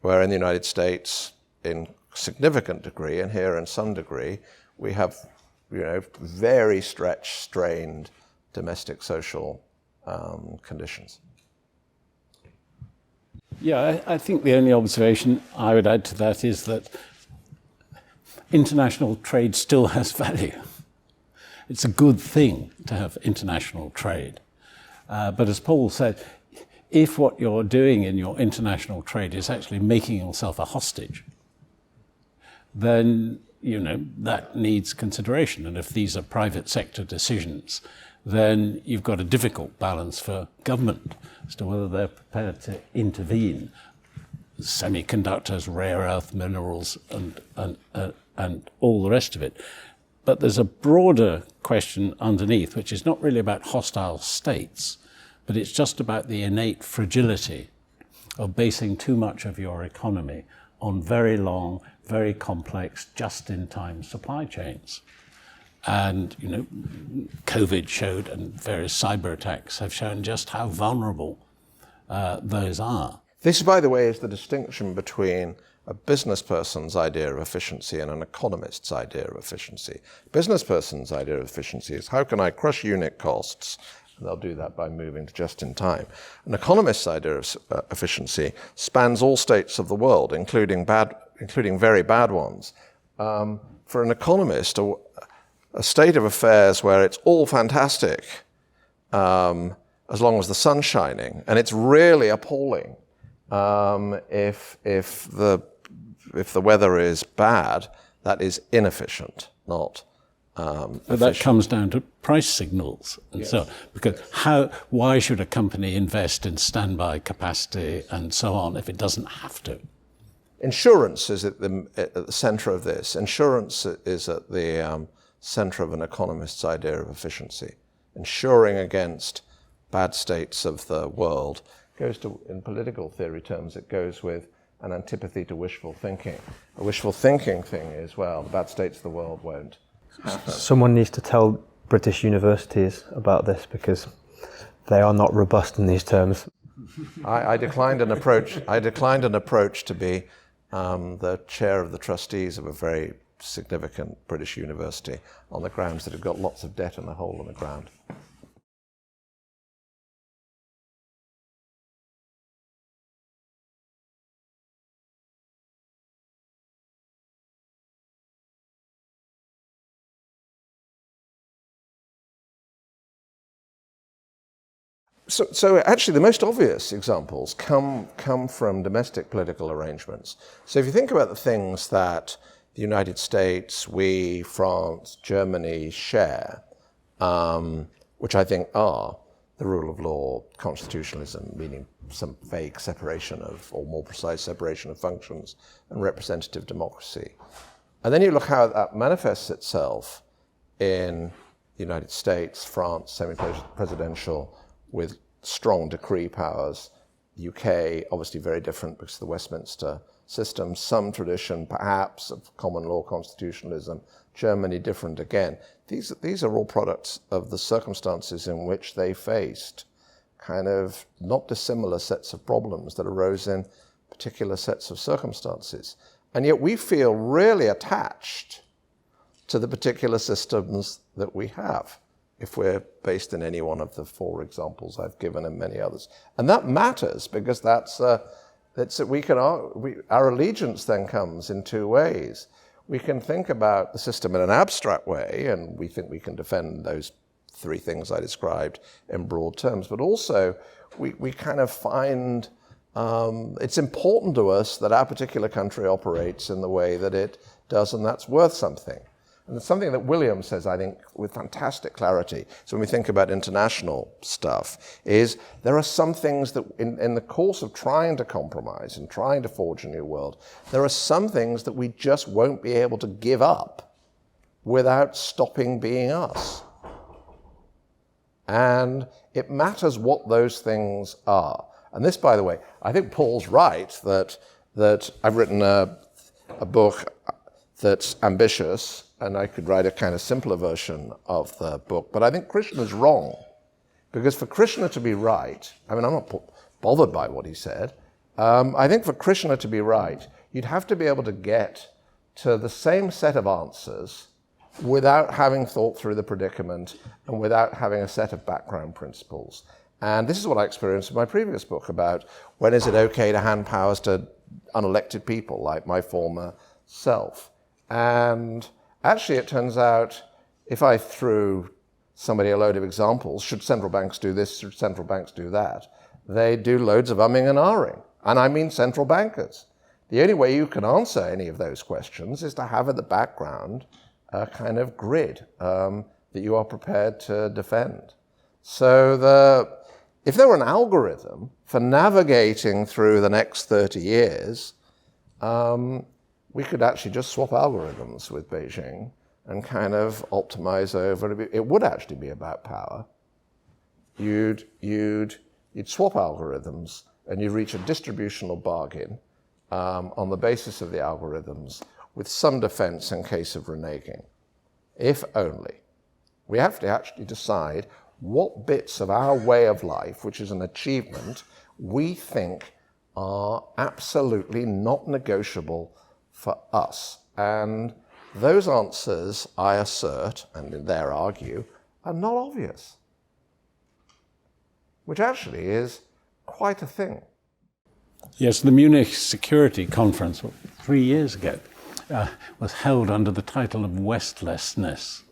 in the United States, in significant degree, and here in some degree, we have very stretched, strained domestic social conditions. Yeah, I think the only observation I would add to that is that international trade still has value. It's a good thing to have international trade. But as Paul said, if what you're doing in your international trade is actually making yourself a hostage, then, that needs consideration. And if these are private sector decisions, then you've got a difficult balance for government as to whether they're prepared to intervene. Semiconductors, rare earth minerals, and all the rest of it. But there's a broader question underneath, which is not really about hostile states, but it's just about the innate fragility of basing too much of your economy on very long, very complex, just-in-time supply chains. And, you know, COVID showed, and various cyber attacks have shown just how vulnerable those are. This, by the way, is the distinction between a business person's idea of efficiency and an economist's idea of efficiency. Business person's idea of efficiency is, how can I crush unit costs? And they'll do that by moving to just-in-time. An economist's idea of efficiency spans all states of the world, including very bad ones. For an economist, a state of affairs where it's all fantastic, as long as the sun's shining, and it's really appalling if the weather is bad, that is inefficient, not But that comes down to price signals and so on. Because why should a company invest in standby capacity and so on if it doesn't have to? Insurance is at the center of this. Insurance is at the center of an economist's idea of efficiency. Insuring against bad states of the world goes to, in political theory terms, it goes with an antipathy to wishful thinking. A wishful thinking thing is, well, the bad states of the world won't happen. Someone needs to tell British universities about this because they are not robust in these terms. I declined an approach to be the chair of the trustees of a very significant British university on the grounds that it got lots of debt and a hole in the ground. So actually the most obvious examples come from domestic political arrangements. So if you think about the things that the United States, we, France, Germany share, which I think are the rule of law, constitutionalism, meaning some vague separation of, or more precise separation of functions, and representative democracy. And then you look how that manifests itself in the United States, France, semi-presidential, with strong decree powers. The UK, obviously very different because of the Westminster system, some tradition perhaps of common law constitutionalism. Germany, different again. These are all products of the circumstances in which they faced kind of not dissimilar sets of problems that arose in particular sets of circumstances. And yet we feel really attached to the particular systems that we have, if we're based in any one of the four examples I've given and many others. And that matters because our allegiance then comes in two ways. We can think about the system in an abstract way, and we think we can defend those three things I described in broad terms, but also we kind of find it's important to us that our particular country operates in the way that it does, and that's worth something. And it's something that William says, I think, with fantastic clarity. So when we think about international stuff, is there are some things that in the course of trying to compromise and trying to forge a new world, there are some things that we just won't be able to give up without stopping being us. And it matters what those things are. And this, by the way, I think Paul's right that I've written a book that's ambitious, and I could write a kind of simpler version of the book. But I think Krishna's wrong. Because for Krishna to be right, I mean, I'm not bothered by what he said. I think for Krishna to be right, you'd have to be able to get to the same set of answers without having thought through the predicament and without having a set of background principles. And this is what I experienced in my previous book about when is it okay to hand powers to unelected people like my former self. And actually, it turns out, if I threw somebody a load of examples, should central banks do this, should central banks do that, they do loads of umming and ahhing. And I mean central bankers. The only way you can answer any of those questions is to have at the background a kind of grid that you are prepared to defend. So if there were an algorithm for navigating through the next 30 years, we could actually just swap algorithms with Beijing and kind of optimize over. It would actually be about power. You'd swap algorithms and you reach a distributional bargain on the basis of the algorithms with some defense in case of reneging. If only. We have to actually decide what bits of our way of life, which is an achievement, we think are absolutely not negotiable for us. And those answers, I assert, and they argue, are not obvious, which actually is quite a thing. Yes, the Munich Security Conference 3 years ago was held under the title of Westlessness.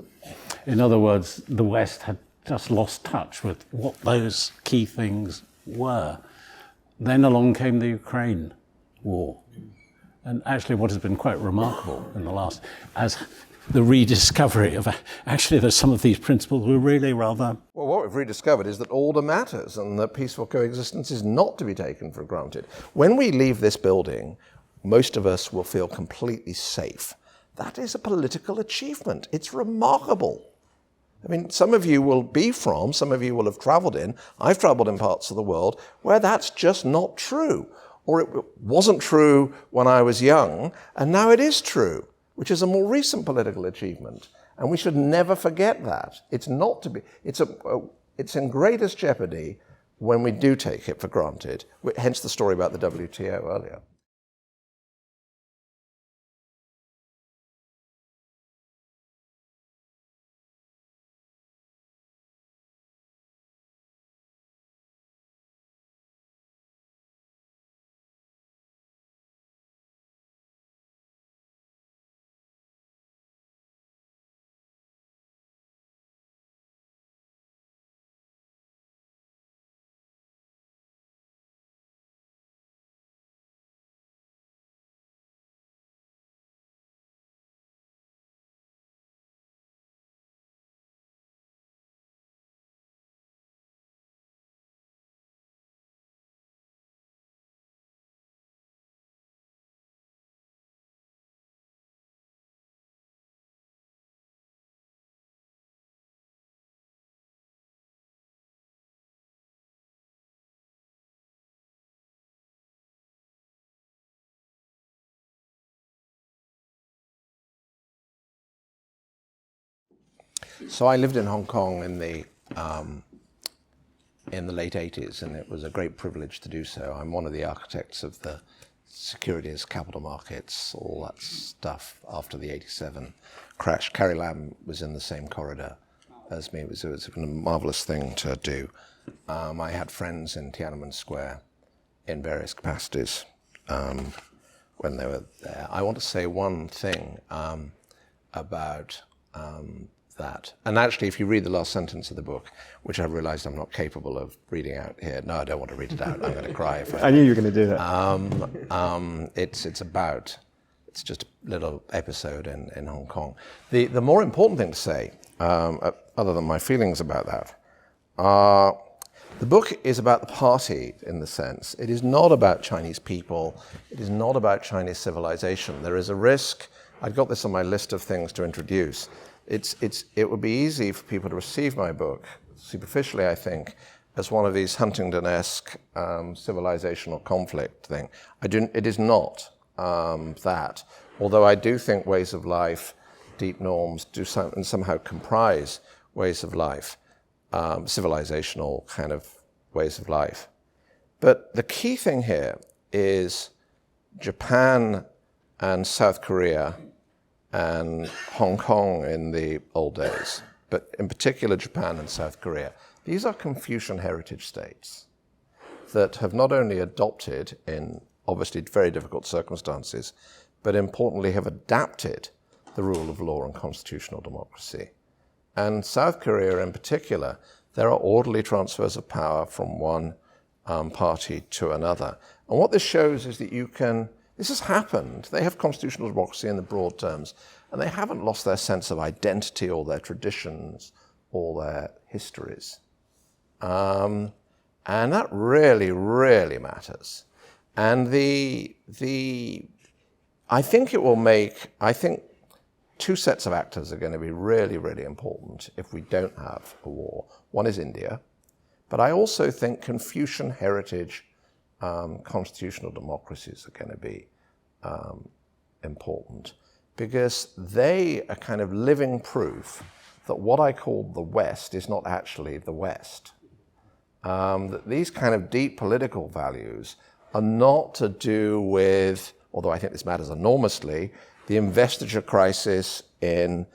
In other words, the West had just lost touch with what those key things were. Then along came the Ukraine war. And actually what has been quite remarkable in the last, as the rediscovery of, actually there's some of these principles were really rather... Well, what we've rediscovered is that order matters and that peaceful coexistence is not to be taken for granted. When we leave this building, most of us will feel completely safe. That is a political achievement. It's remarkable. I mean, some of you will be from, some of you will have traveled in. I've traveled in parts of the world where that's just not true. Or it wasn't true when I was young, and now it is true, which is a more recent political achievement. And we should never forget that. It's not to be, it's in greatest jeopardy when we do take it for granted, hence the story about the WTO earlier. So I lived in Hong Kong in the late 80s, and it was a great privilege to do so. I'm one of the architects of the securities, capital markets, all that stuff after the 87 crash. Carrie Lam was in the same corridor as me. It was a marvelous thing to do. I had friends in Tiananmen Square in various capacities when they were there. I want to say one thing about that. And actually, if you read the last sentence of the book, which I've realized I'm not capable of reading out here. No, I don't want to read it out. I'm going to cry if I knew you were going to do that. It's just a little episode in Hong Kong. The more important thing to say, other than my feelings about that, the book is about the party in the sense. It is not about Chinese people. It is not about Chinese civilization. There is a risk. I've got this on my list of things to introduce. It would be easy for people to receive my book, superficially, I think, as one of these Huntington-esque civilizational conflict thing. It is not that, although I do think ways of life, deep norms, somehow comprise ways of life, civilizational kind of ways of life. But the key thing here is Japan and South Korea and Hong Kong in the old days, but in particular Japan and South Korea. These are Confucian heritage states that have not only adopted, in obviously very difficult circumstances, but importantly have adapted the rule of law and constitutional democracy. And South Korea in particular, there are orderly transfers of power from one party to another. And what this shows is that this has happened. They have constitutional democracy in the broad terms, and they haven't lost their sense of identity or their traditions or their histories. And that really, really matters. And I think two sets of actors are going to be really, really important if we don't have a war. One is India, but I also think Confucian heritage constitutional democracies are going to be important, because they are kind of living proof that what I call the West is not actually the West. That these kind of deep political values are not to do with, although I think this matters enormously, the investiture crisis in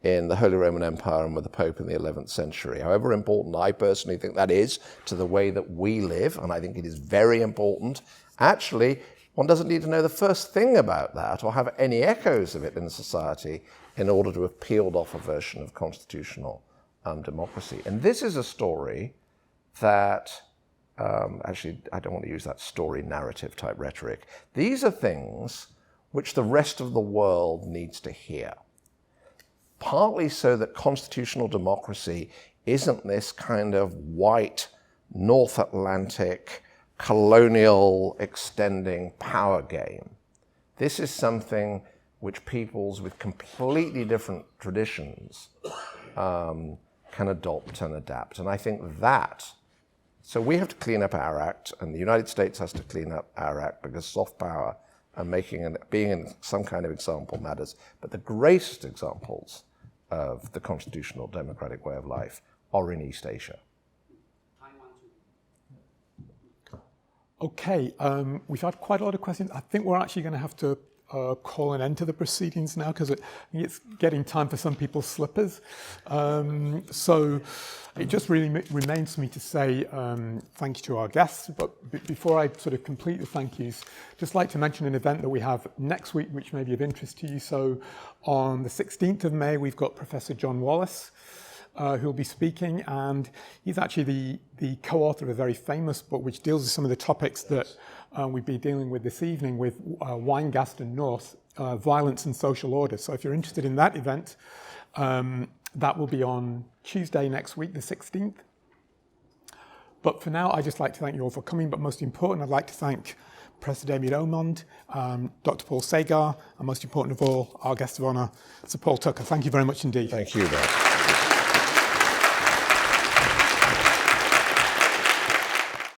the Holy Roman Empire and with the Pope in the 11th century. However important I personally think that is to the way that we live, and I think it is very important. Actually, one doesn't need to know the first thing about that or have any echoes of it in society in order to have peeled off a version of constitutional democracy. And this is a story that, actually, I don't want to use that story narrative type rhetoric. These are things which the rest of the world needs to hear. Partly so that constitutional democracy isn't this kind of white, North Atlantic, colonial extending power game. This is something which peoples with completely different traditions can adopt and adapt. And I think that, so we have to clean up our act, and the United States has to clean up our act, because soft power and being in some kind of example matters. But the greatest examples of the constitutional democratic way of life are in East Asia. Okay, we've had quite a lot of questions. I think we're actually going to have to call an end to the proceedings now, because it's getting time for some people's slippers. So it just really remains for me to say thank you to our guests. But before I sort of complete the thank yous, just like to mention an event that we have next week, which may be of interest to you. So on the 16th of May, we've got Professor John Wallace, who'll be speaking, and he's actually the co-author of a very famous book which deals with some of the topics that we've been dealing with this evening with Weingast and North, Violence and Social Order. So if you're interested in that event, that will be on Tuesday next week, the 16th. But for now, I'd just like to thank you all for coming, but most important, I'd like to thank Professor David Omand, Dr. Paul Sagar, and most important of all, our guest of honour, Sir Paul Tucker. Thank you very much indeed. Thank you, Bob.